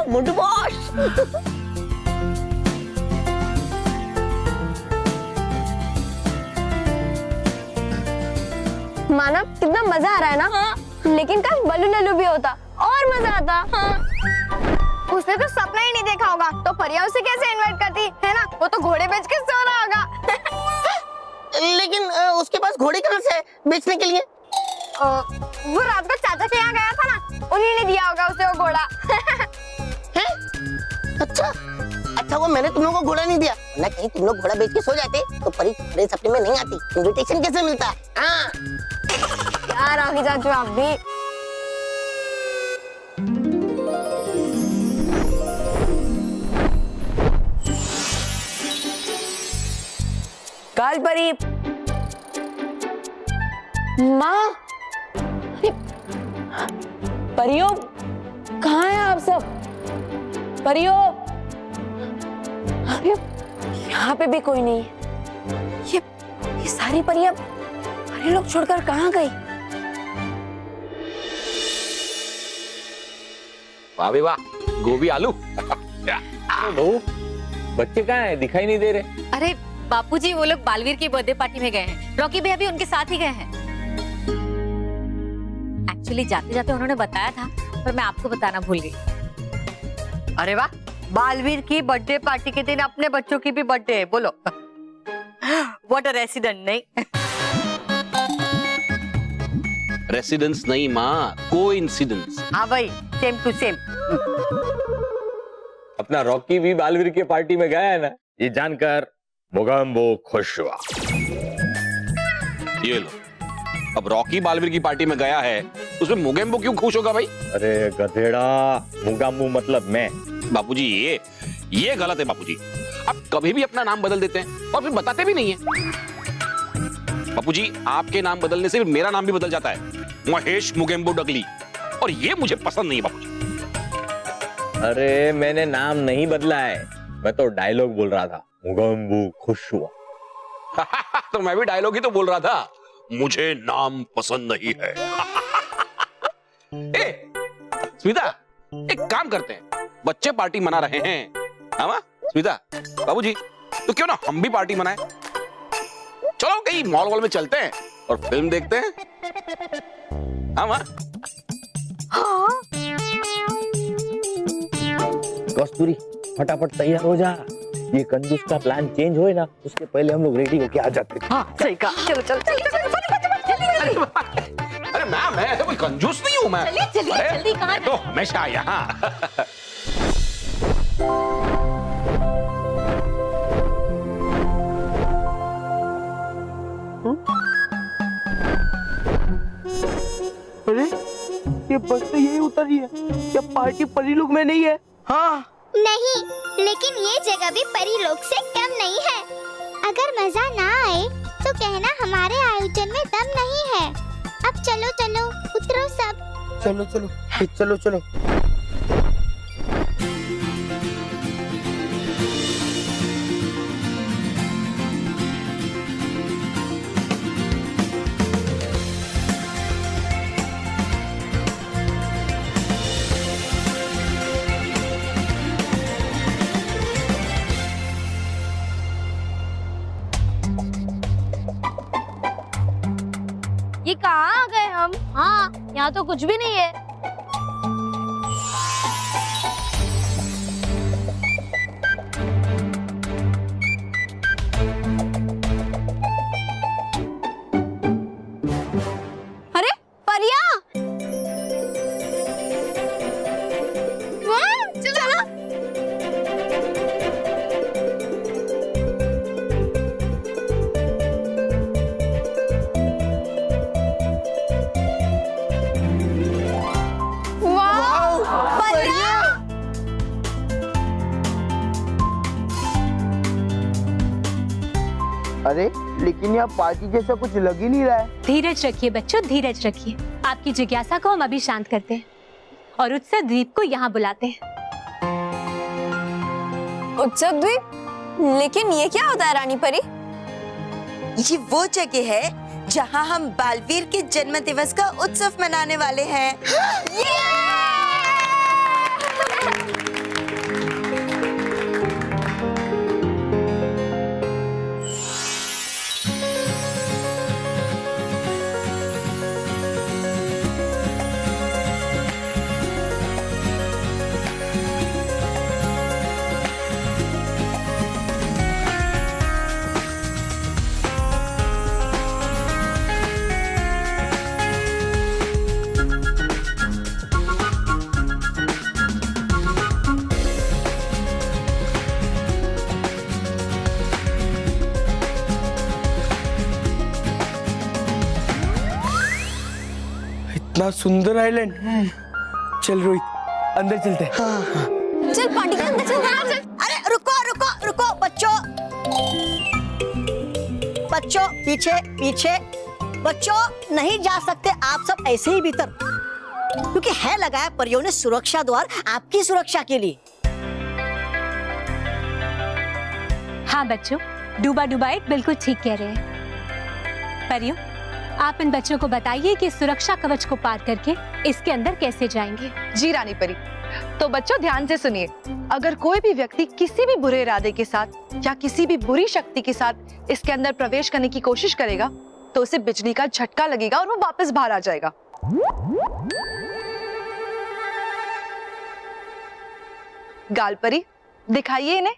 मोटू बॉस। मानव, कितना मजा आ रहा है ना? हाँ। लेकिन काश बल्लू लल्लू भी होता और मजा आता। हाँ। उसने तो सपना ही नहीं देखा होगा, तो परिया उसे कैसे इनवाइट करती है ना? वो तो घोड़े बेच के सो रहा होगा। लेकिन उसके पास घोड़े कहाँ से है बेचने के लिए? वो रात को चाचा के यहाँ गया था ना, उन्हीं ने दिया होगा उसे वो घोड़ा। है? अच्छा अच्छा, वो मैंने तुम लोगों को घोड़ा नहीं दिया, ना कहीं तुम लोग घोड़ा बेच के सो जाते तो परी तुम्हारे सपने में नहीं आती, इनविटेशन कैसे मिलता? हाँ। यार आगे चाचू आप भी। काल परी, माँ, परियो, कहाँ हैं आप सब? परियो, अरे यहाँ पे भी कोई नहीं है। ये सारी परियां परी लोग छोड़कर कहाँ गई? वाह भी वाह, गोभी आलू। बहू, बच्चे कहाँ हैं? दिखाई नहीं दे रहे। अरे बापूजी, वो लोग बालवीर की बर्थडे पार्टी में गए हैं। रॉकी भैया भी उनके साथ ही गए हैं। एक्चुअली जाते जाते उन्होंने बताया था, पर मैं आपको बताना भूल गई। अरे वाह, बालवीर की बर्थडे पार्टी के दिन अपने बच्चों की भी बर्थडे है, बोलो। व्हाट अ रेसिडेंट, नहीं? रेसिडेंस नहीं माँ, कोइंसिडेंस। हाँ भाई, सेम टू सेम। अपना रॉकी भी बालवीर के पार्टी में गया है ना, ये जानकर मोगेम्बो खुश हुआ। ये लो, अब रॉकी बालवीर की पार्टी में गया है, उसमें मोगेम्बो क्यों खुश होगा भाई? अरे गधेड़ा, मोगेम्बो मतलब मैं। बापूजी ये गलत है बापूजी। आप कभी भी अपना नाम बदल देते हैं और फिर बताते भी नहीं है। बापूजी, आपके नाम बदलने से मेरा नाम भी बदल जाता है, महेश मोगेम्बो डगली, और ये मुझे पसंद नहीं है बापूजी। अरे मैंने नाम नहीं बदला है, मैं तो डायलॉग बोल रहा था, मोगेम्बो खुश हुआ। तो मैं भी डायलॉग ही तो बोल रहा था, मुझे नाम पसंद नहीं है। ए, स्मिता, एक काम करते हैं, बच्चे पार्टी मना रहे हैं, हाँ स्मिता, बाबूजी, तो क्यों ना हम भी पार्टी मनाएं? चलो कहीं मॉल वॉल में चलते हैं और फिल्म देखते हैं, हाँ? कस्तूरी, फटाफट तैयार हो जा, ये कंजूस का प्लान चेंज होए ना, उसके पहले हम लोग रेडी होके आ जाते। हाँ सही कहा, चलो चलो चलो चलो। अरे अरे मैम मैं ऐसे कोई कंजूस नहीं हूँ मैं। चलिए चलिए अरे, जल्दी, कहाँ मैं तो हमेशा यहाँ। अरे ये बस तो यही उतरी है, क्या पार्टी परी लोग में नहीं है? हाँ नहीं, लेकिन ये जगह भी परी लोग से कम नहीं है। अगर मजा ना आए तो कहना हमारे आयोजन में दम नहीं है। अब चलो चलो उतरो सब। चलो चलो चलो चलो। ये कहाँ आ गए हम? हाँ, यहाँ तो कुछ भी नहीं है। अरे परिया, चलो। अरे लेकिन यहाँ पार्टी जैसा कुछ लग ही नहीं रहा है। धीरज रखिए बच्चों, धीरज रखिए। आपकी जिज्ञासा को हम अभी शांत करते हैं और उत्सव द्वीप को यहाँ बुलाते हैं। उत्सव द्वीप? लेकिन ये क्या होता है रानी परी? ये वो जगह है जहाँ हम बालवीर के जन्म दिवस का उत्सव मनाने वाले हैं। इतना सुंदर आइलैंड। चल रोहित अंदर चलते हैं। चल पार्टी के अंदर चल। अरे रुको रुको रुको बच्चों, बच्चों पीछे पीछे। बच्चों नहीं जा सकते आप सब ऐसे ही भीतर, क्योंकि है लगाया परियों ने सुरक्षा द्वार आपकी सुरक्षा के लिए। हाँ बच्चों, डूबा डूबा एक बिल्कुल ठीक कह रहे हैं। परियों, आप इन बच्चों को बताइए कि सुरक्षा कवच को पार करके इसके अंदर कैसे जाएंगे। जी रानी परी, तो बच्चों ध्यान से सुनिए। अगर कोई भी व्यक्ति किसी भी बुरे इरादे के साथ या किसी भी बुरी शक्ति के साथ इसके अंदर प्रवेश करने की कोशिश करेगा तो उसे बिजली का झटका लगेगा और वो वापस बाहर आ जाएगा। गाल परी, दिखाइए इन्हें।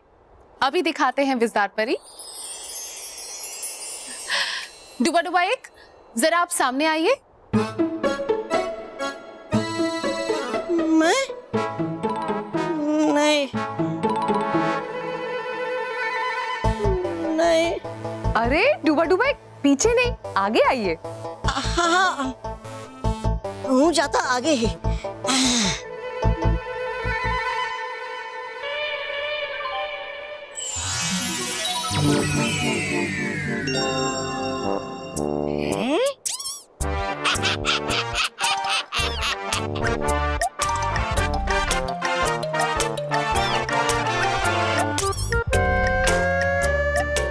अभी दिखाते हैं विजदार परी। डुबा डुबा एक, जरा आप सामने आइए। मैं नहीं नहीं। अरे डुबा डुबा एक, पीछे नहीं आगे आइए। हाँ हूँ जाता आगे ही।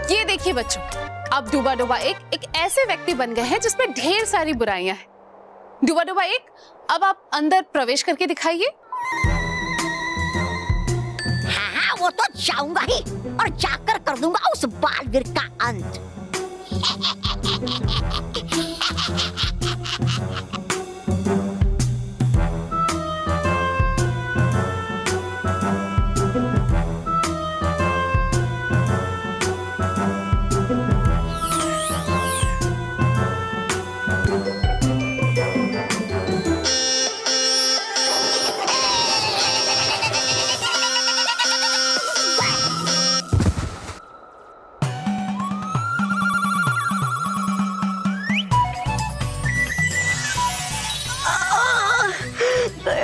ये देखिए बच्चों, अब डुबा डुबा एक ऐसे व्यक्ति बन गए हैं जिसमें ढेर सारी बुराइयां हैं। डुबा डुबा एक, अब आप अंदर प्रवेश करके दिखाइए। हाँ वो तो जाऊंगा ही, और जाकर कर दूंगा उस बालवीर का अंत।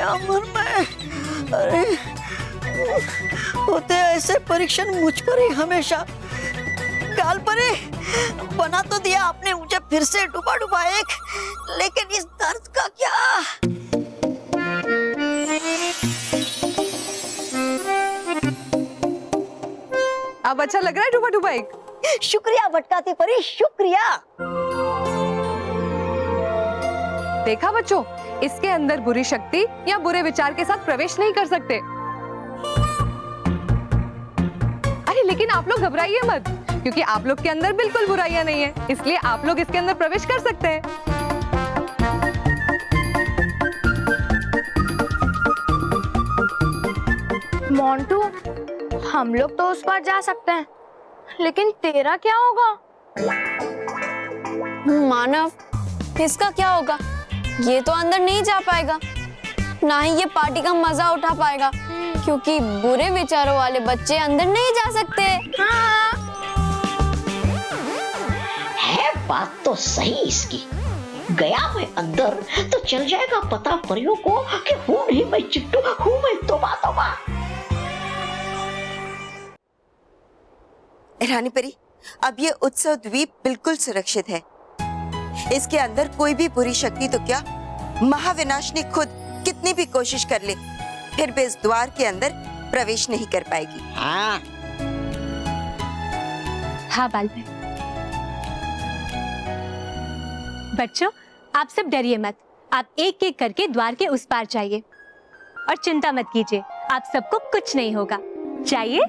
अमर मैं, अरे होते ऐसे परीक्षण मुझ पर ही हमेशा। गाल पर ही बना तो दिया आपने मुझे फिर से डुबा डुबा एक, लेकिन इस दर्द का क्या? अब अच्छा लग रहा है डुबा डुबा एक? शुक्रिया भटकाती परी, शुक्रिया। देखा बच्चों, इसके अंदर बुरी शक्ति या बुरे विचार के साथ प्रवेश नहीं कर सकते। अरे लेकिन आप लोग घबराइए मत, क्योंकि आप लोग के अंदर बिल्कुल बुराइयां नहीं है, इसलिए आप लोग इसके अंदर प्रवेश कर सकते हैं। मोंटू, हम लोग तो उस पार जा सकते हैं, लेकिन तेरा क्या होगा? मानव, इसका क्या होगा? ये तो अंदर नहीं जा पाएगा, ना ही ये पार्टी का मजा उठा पाएगा, क्योंकि बुरे विचारों वाले बच्चे अंदर नहीं जा सकते। हाँ। है बात तो सही इसकी। गया मैं अंदर तो चल जाएगा पता परियों को कि हूँ नहीं मैं चिट्टू, हूँ मैं तोबा तोबा। रानी परी, अब ये उत्सव द्वीप बिल्कुल सुरक्षित है। इसके अंदर कोई भी बुरी शक्ति तो क्या, महाविनाशिनी खुद कितनी भी कोशिश कर ले, फिर भी इस द्वार के अंदर प्रवेश नहीं कर पाएगी। हाँ बालबन। बच्चों, आप सब डरिए मत, आप एक एक करके द्वार के उस पार जाइए और चिंता मत कीजिए, आप सबको कुछ नहीं होगा। जाइए।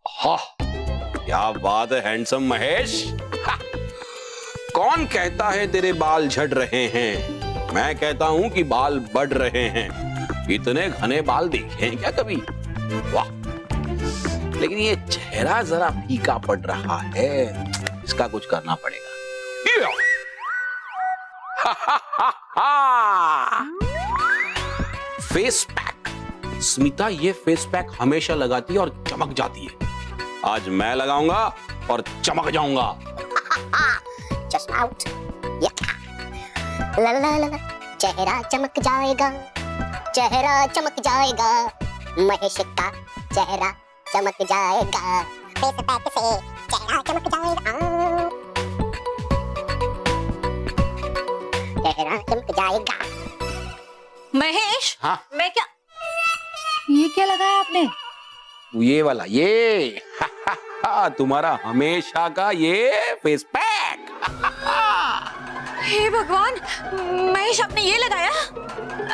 हाँ, क्या बात है हैंडसम महेश। कौन कहता है तेरे बाल झड़ रहे हैं? मैं कहता हूं कि बाल बढ़ रहे हैं। इतने घने बाल देखे हैं क्या कभी? वाह, लेकिन ये चेहरा जरा फीका पड़ रहा है, इसका कुछ करना पड़ेगा। Face pack. स्मिता ये फेस पैक हमेशा लगाती है और चमक जाती है। आज मैं लगाऊंगा और चमक जाऊंगा। Just out. ला ला ला ला, चेहरा चमक जाएगा, चेहरा चमक जाएगा, महेश का चेहरा चमक जाएगा, फेस पैक से चेहरा चमक जाएगा, चेहरा चमक जाएगा। महेश, हाँ? मैं क्या, ये क्या लगाया आपने? ये वाला, ये तुम्हारा हमेशा का ये फेस पैक। हे भगवान, महेश आपने ये लगाया?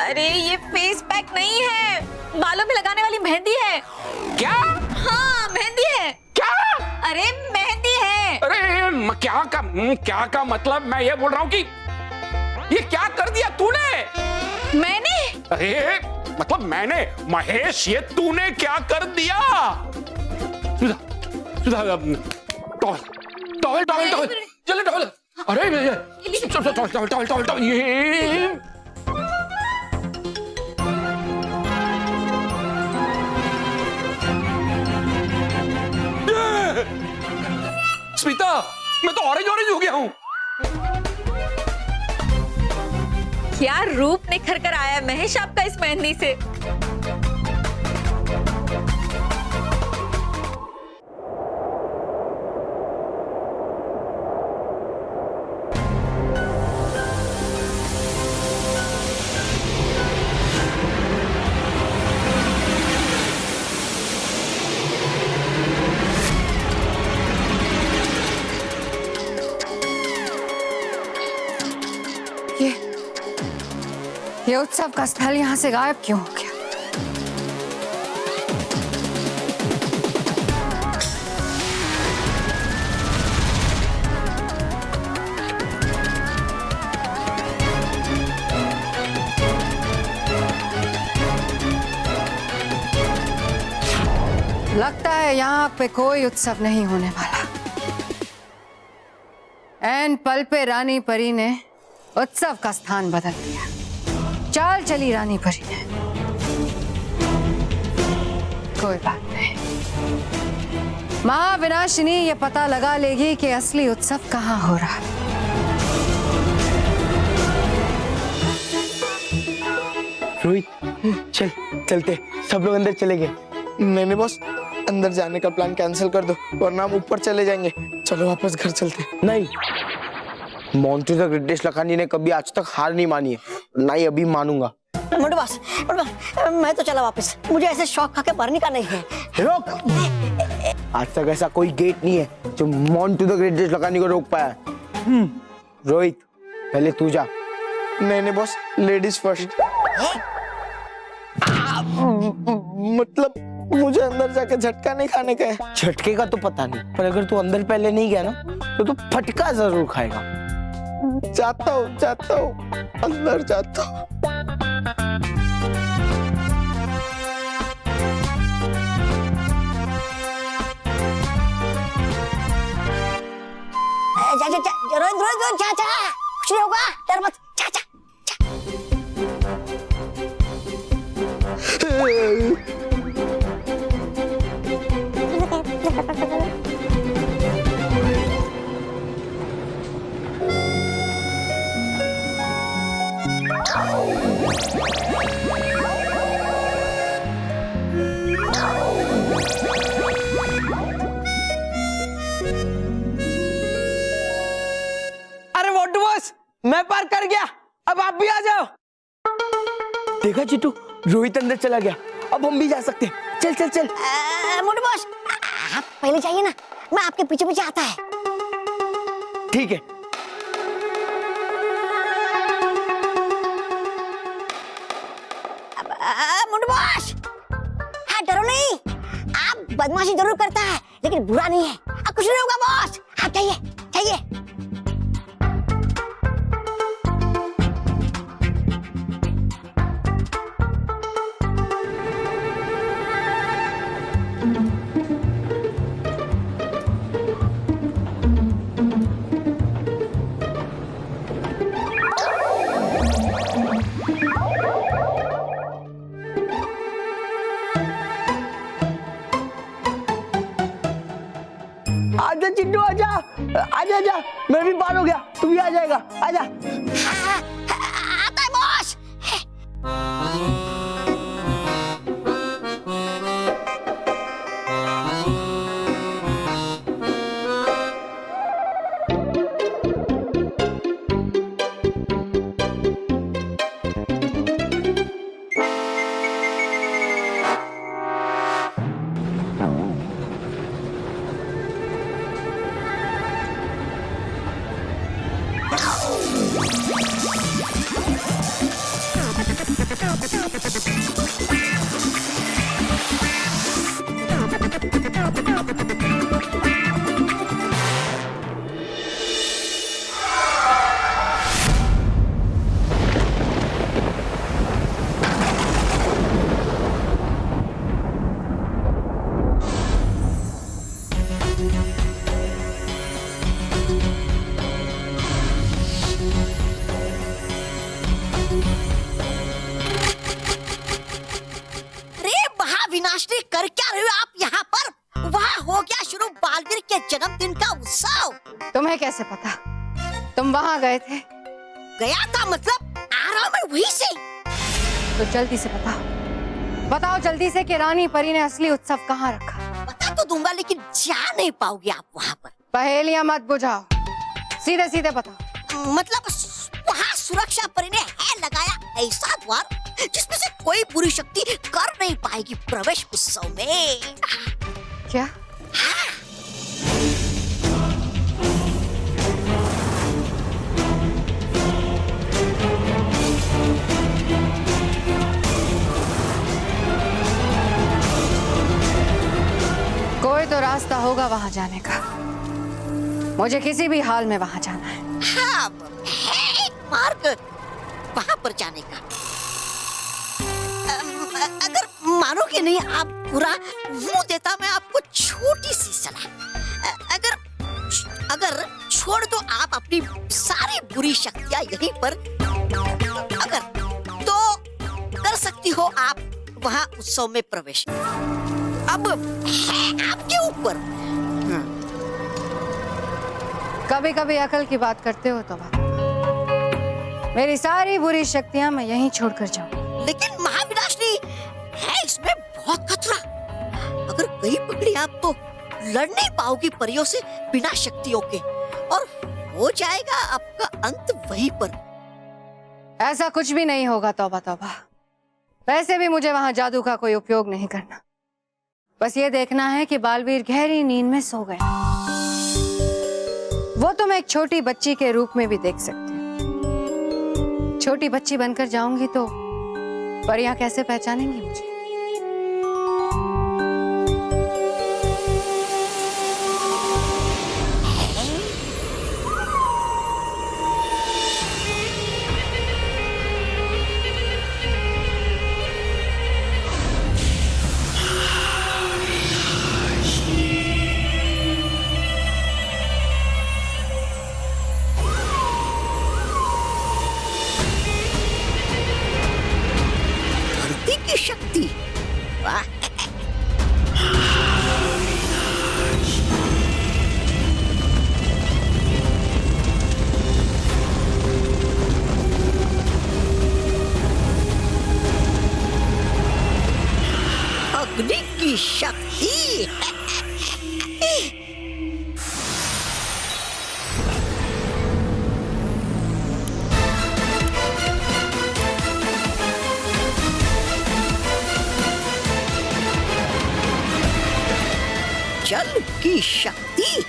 अरे ये फेस पैक नहीं है, बालों में लगाने वाली मेहंदी है। क्या? हाँ मेहंदी है। क्या? अरे मेहंदी है। अरे क्या का मतलब मैं ये बोल रहा हूँ कि ये क्या कर दिया तूने? मैंने? अरे मतलब मैंने, महेश ये तूने क्या कर दिया? टॉवल चले टॉवल। अरे टॉवल ये स्मिता, मैं तो ऑरेंज हो गया हूँ। क्या रूप निखर कर आया महेश आपका इस मेहंदी से। ये उत्सव का स्थल यहाँ से गायब क्यों हो गया? लगता है यहाँ पे कोई उत्सव नहीं होने वाला। एन पल पे रानी परी ने उत्सव का स्थान बदल दिया। चाल चली रानी परी ने। कोई बात नहीं, महाविनाशिनी ये पता लगा लेगी कि असली उत्सव कहाँ हो रहा है। रोहित चल चलते, सब लोग अंदर चले गए। नहीं बॉस, अंदर जाने का प्लान कैंसिल कर दो वरना हम ऊपर चले जाएंगे। चलो वापस घर चलते। नहीं, मोंटू द ग्रेटेस्ट लखानी ने कभी आज तक हार नहीं मानी है, ना ही अभी मानूंगा। मोटू बॉस, मैं तो चला वापस, मुझे ऐसे शौक खा के भरने का नहीं है। रोक! आज तक ऐसा कोई गेट नहीं है जो मोंटू द ग्रेटेस्ट लखानी को रोक पाया। रोहित पहले तू जा। नहीं बॉस, लेडीज फर्स्ट। मतलब मुझे अंदर जाके झटका नहीं खाने का है। झटके का तो पता नहीं, पर अगर तू अंदर पहले नहीं गया ना तो तू फटका जरूर खाएगा। जाता हूँ अंदर जाता हूँ। रोहित चाचा, कुछ नहीं होगा, डर मत चाचा। अरे मोटू बॉस, मैं पार कर गया, अब आप भी आ जाओ। देखा चिट्टू, रोहित अंदर चला गया, अब हम भी जा सकते हैं। चल चल चल। मोटू बॉस, आप पहले जाइए ना, मैं आपके पीछे पीछे आता है। ठीक है। मोटू बॉस, हाँ डरो नहीं, आप बदमाशी जरूर करता है लेकिन बुरा नहीं है। कुछ नहीं होगा बॉस, आप जाइए जाइए। आजा चिट्टू, आजा आजा आजा, मैं भी पार हो गया, तू भी आ जाएगा, आजा। आता है बॉस। विनाशनी, कर क्या रहे हो आप यहाँ पर? वहाँ हो गया शुरू बालवीर के जन्मदिन का उत्सव। तुम्हें कैसे पता? तुम वहाँ गए थे? गया था मतलब आ रहा हूँ मैं वहीं से। तो जल्दी से बताओ जल्दी से कि रानी परी ने असली उत्सव कहाँ रखा। बता तो दूंगा लेकिन जा नहीं पाओगे आप वहाँ पर। पहेलियां मत बुझाओ, सीधे सीधे बताओ। मतलब वहाँ सुरक्षा परी ने है लगाया ऐसा द्वार जिसमें से कोई बुरी शक्ति कर नहीं पाएगी प्रवेश उत्सव में। क्या? कोई तो रास्ता होगा वहां जाने का। मुझे किसी भी हाल में वहां जाना है। हाँ, है एक मार्ग वहां पर जाने का। अगर मानोगे नहीं आप पूरा वो देता मैं आपको छोटी सी सलाह। अगर छोड़ दो आप अपनी सारी बुरी शक्तियां यहीं पर, अगर तो कर सकती हो आप वहां उत्सव में प्रवेश। अब है आपके ऊपर। कभी कभी अकल की बात करते हो तो मेरी सारी बुरी शक्तियां मैं यहीं छोड़कर जाऊं। लेकिन महाविनाशनी है इसमें बहुत खतरा। अगर कहीं पकड़ी आप तो लड़ नहीं पाओगी परियों से बिना शक्तियों के, और हो जाएगा आपका अंत वहीं पर। ऐसा कुछ भी नहीं होगा, तौबा तौबा। वैसे भी मुझे वहां जादू का कोई उपयोग नहीं करना। बस ये देखना है कि बालवीर गहरी नींद में सो गए। वो तो मैं एक छोटी बच्ची के रूप में भी देख सकती हूँ। छोटी बच्ची बनकर जाऊंगी तो परियां कैसे पहचानेंगी मुझे? शक्ति, वाह। अग्नि की शक्ति। जल की शक्ति।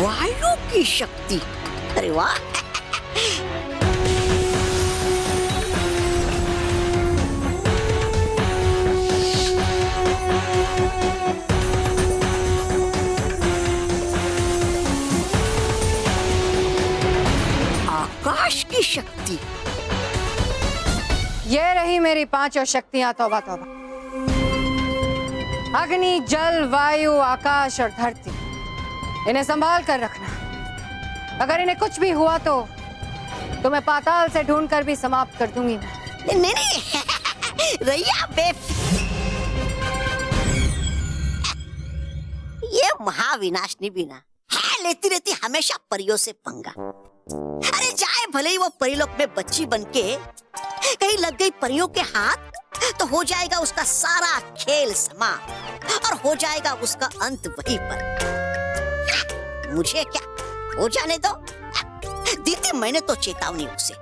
वायु की शक्ति। अरे वाह। आकाश की शक्ति। ये रही मेरी पांचों शक्तियां, तौबा तौबा। अग्नि, जल, वायु, आकाश और धरती, इन्हें संभाल कर रखना। अगर इन्हें कुछ भी हुआ तो मैं पाताल से ढूंढकर भी समाप्त कर दूंगी। नहीं रैया ये महाविनाशनी भी ना है, लेती रहती हमेशा परियों से पंगा। अरे जाए भले ही वो परिलोक में बच्ची बनके कहीं लग गई परियों के हाथ तो हो जाएगा उसका सारा खेल समाप्त और हो जाएगा उसका अंत वहीं पर। मुझे क्या, हो जाने दो। दी थी मैंने तो चेतावनी उसे।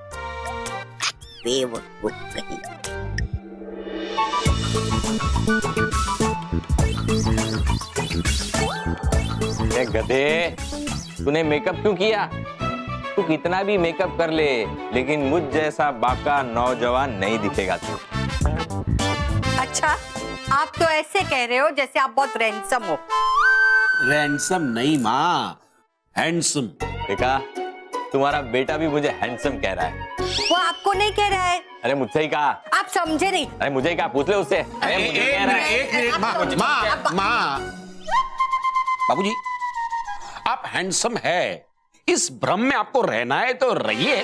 बेवकूफ कहीं। गधे, तूने मेकअप क्यों किया? तू कितना भी मेकअप कर ले, लेकिन मुझ जैसा बाका नौजवान नहीं दिखेगा तू। अच्छा, आप तो ऐसे कह रहे हो जैसे आप बहुत रैंसम हो। रैंसम नहीं माँ, हैंडसम। देखा, तुम्हारा बेटा भी मुझे हैंडसम कह रहा है। वो आपको नहीं कह रहा है। अरे मुझसे ही कहा। आप समझे नहीं। अरे मुझे ही कहा, पूछ ले उससे। अरे मुझे कह रहा है। माँ, बाबूजी, आप हैंडसम है, इस भ्रम में आपको रहना है तो रहिए,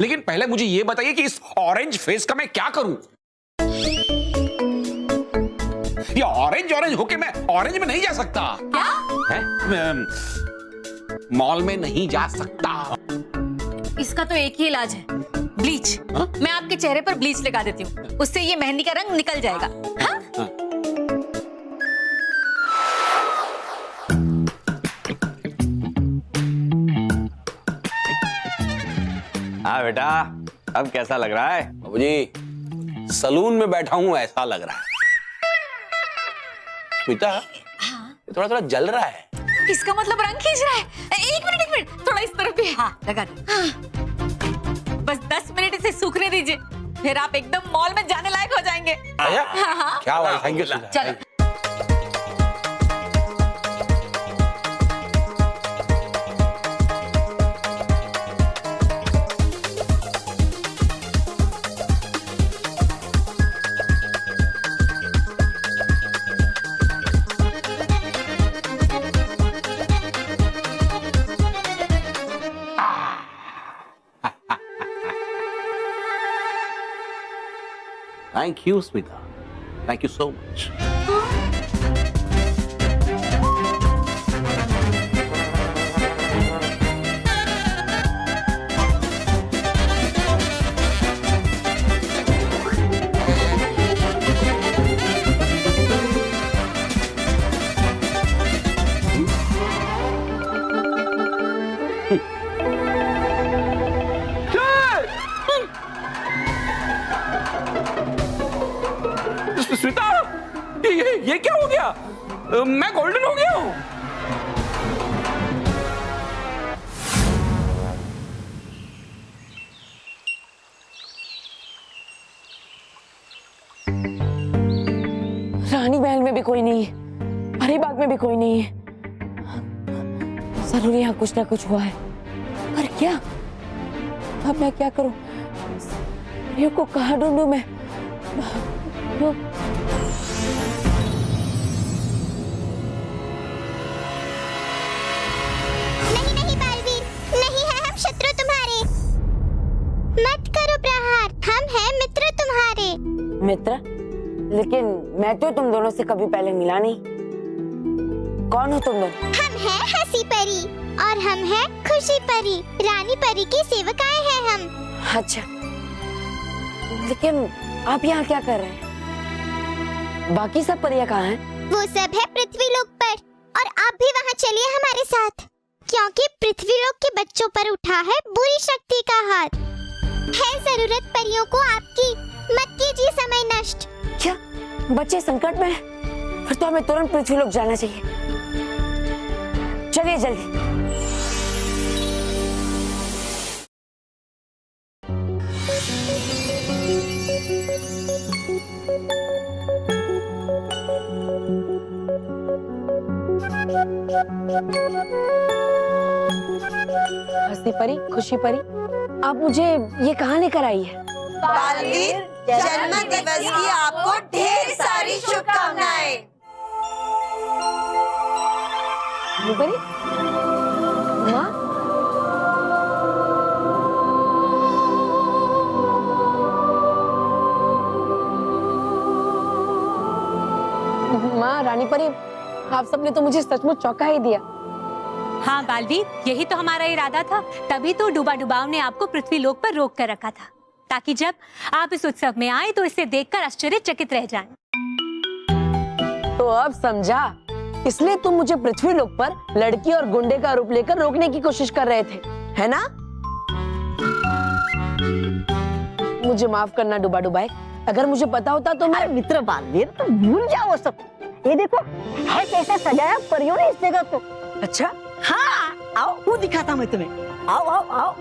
लेकिन पहले मुझे ये बताइए कि इस ऑरेंज फेस का मैं क्या करूं? ये ऑरेंज ऑरेंज होके मैं ऑरेंज में नहीं जा सकता। क्या? मॉल में नहीं जा सकता। इसका तो एक ही इलाज है, ब्लीच। मैं आपके चेहरे पर ब्लीच लगा देती हूँ, उससे ये मेहंदी का रंग निकल जाएगा। हाँ? हाँ बेटा, अब कैसा लग रहा है? बाबूजी, सलून में बैठा हूँ ऐसा लग रहा है। स्मिता, थोड़ा थोड़ा जल रहा है। इसका मतलब रंग खींच रहा है। एक मिनट, थोड़ा इस तरफ भी। हाँ, लगा दो। हाँ। बस 10 मिनट इसे सूखने दीजिए, फिर आप एकदम मॉल में जाने लायक हो जाएंगे। हाँ। क्या बात, थैंक यू। चलो। Thank you, Smita. Thank you so much. Smita, ये क्या हो गया? मैं गोल्डन हो गया हूँ। रानी महल में भी कोई नहीं है, परी बाग में भी कोई नहीं है। जरूर यहाँ कुछ ना कुछ हुआ है, पर क्या? अब मैं क्या करूं? परियों को कहाँ ढूंढूं मैं? नहीं बालवीर, नहीं है हम शत्रु तुम्हारे। मत करो प्रहार, हम हैं मित्र तुम्हारे। मित्र? लेकिन मैं तो तुम दोनों से कभी पहले मिला नहीं। कौन हो तुम दोनों? हम हैं हंसी परी और हम हैं खुशी परी। रानी परी की सेवकाएं हैं हम। अच्छा, लेकिन आप यहाँ क्या कर रहे हैं? बाकी सब परियां कहाँ हैं? वो सब है पृथ्वीलोक पर, और आप भी वहाँ चलिए हमारे साथ, क्योंकि पृथ्वीलोक के बच्चों पर उठा है बुरी शक्ति का हाथ। है जरूरत परियों को आपकी, मत कीजिए समय नष्ट। क्या बच्चे संकट में हैं? फिर तो हमें तुरंत पृथ्वीलोक जाना चाहिए। चलिए जल्दी। हंसी परी, खुशी परी, आप मुझे ये कहाँ लेकर आई है? बालवीर, जन्म दिवस की आपको ढेर सारी शुभकामनाएं। परी, माँ, माँ, रानी परी, आप सबने तो मुझे सचमुच चौंका ही दिया। हाँ बालवीर, यही तो हमारा इरादा था, तभी तो डूबा डुबाव ने आपको पृथ्वीलोक पर रोक कर रखा था, ताकि जब आप इस उत्सव में आए तो इसे देखकर आश्चर्यचकित रह जाएं। तो अब समझा, इसलिए तुम मुझे पृथ्वीलोक पर लड़की और गुंडे का रूप लेकर रोकने की कोशिश कर रहे थे, है ना? मुझे माफ करना डुबा डुबाए, अगर मुझे पता होता तो मैं... मित्र बालवीर, तुम भूल जाओ वो सब। ये देखो है कैसे सजाया परियों ने इस जगह को। अच्छा, हाँ, आओ वो दिखाता मैं तुम्हें। आओ आओ आओ।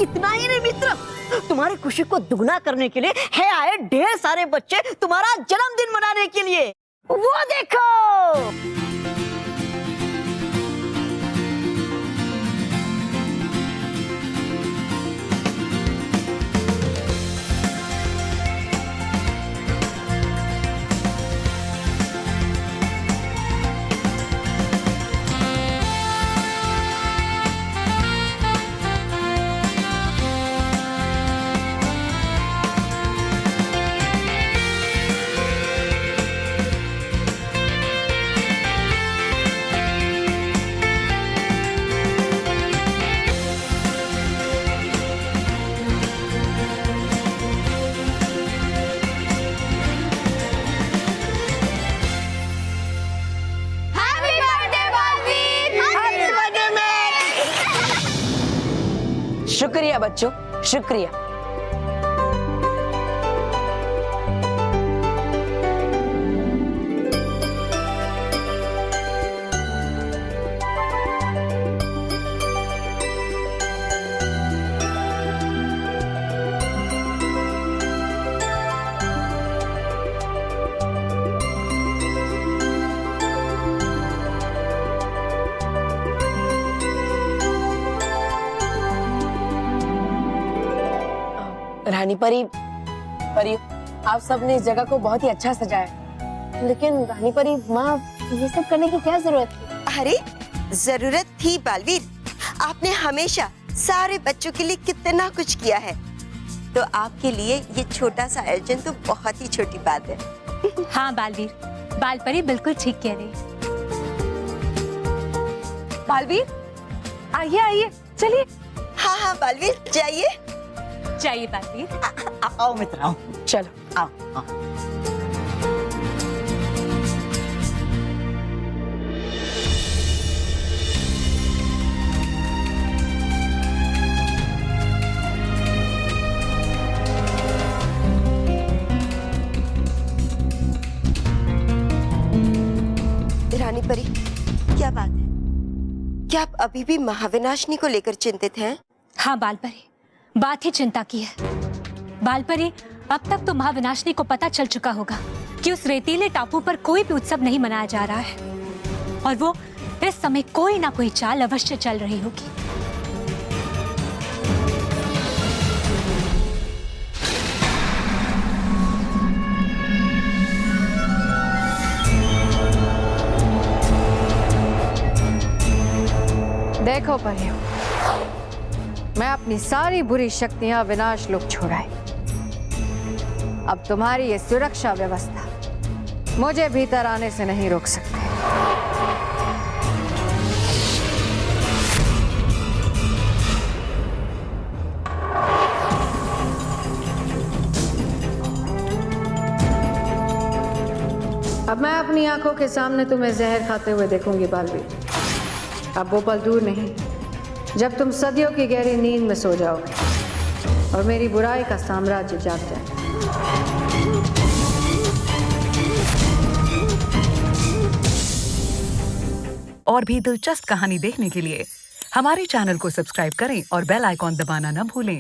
इतना ही नहीं मित्र, तुम्हारी खुशी को दुगना करने के लिए है आए ढेर सारे बच्चे तुम्हारा जन्मदिन मनाने के लिए। वो देखो। शुक्रिया बच्चों, शुक्रिया। रानी परी, आप सबने इस जगह को बहुत ही अच्छा सजाया, लेकिन रानी परी माँ, ये सब करने की क्या जरूरत थी? अरे जरूरत थी बालवीर, आपने हमेशा सारे बच्चों के लिए कितना कुछ किया है, तो आपके लिए ये छोटा सा आयोजन तो बहुत ही छोटी बात है। हाँ बालवीर, बालपरी बिल्कुल ठीक कह रही। बालवीर, आइए आइए, चलिए। हाँ हाँ बालवीर, जाइए जाइए बालवीर। आओ मित्र, आओ, चलो आओ, आओ। रानी परी, क्या बात है? क्या आप अभी भी महाविनाशनी को लेकर चिंतित हैं? हाँ बालपरी, बात ही चिंता की है। बालपरी, अब तक तो महाविनाशनी को पता चल चुका होगा कि उस रेतीले टापू पर कोई भी उत्सव नहीं मनाया जा रहा है और वो इस समय कोई ना कोई चाल अवश्य चल रही होगी। देखो परियों, मैं अपनी सारी बुरी शक्तियां विनाश लोक छोड़ाई। अब तुम्हारी ये सुरक्षा व्यवस्था मुझे भीतर आने से नहीं रोक सकते। अब मैं अपनी आंखों के सामने तुम्हें जहर खाते हुए देखूंगी बालवीर। अब वो पल दूर नहीं जब तुम सदियों की गहरी नींद में सो जाओगे और मेरी बुराई का साम्राज्य जाग जाए। और भी दिलचस्प कहानी देखने के लिए हमारे चैनल को सब्सक्राइब करें और बेल आइकॉन दबाना न भूलें।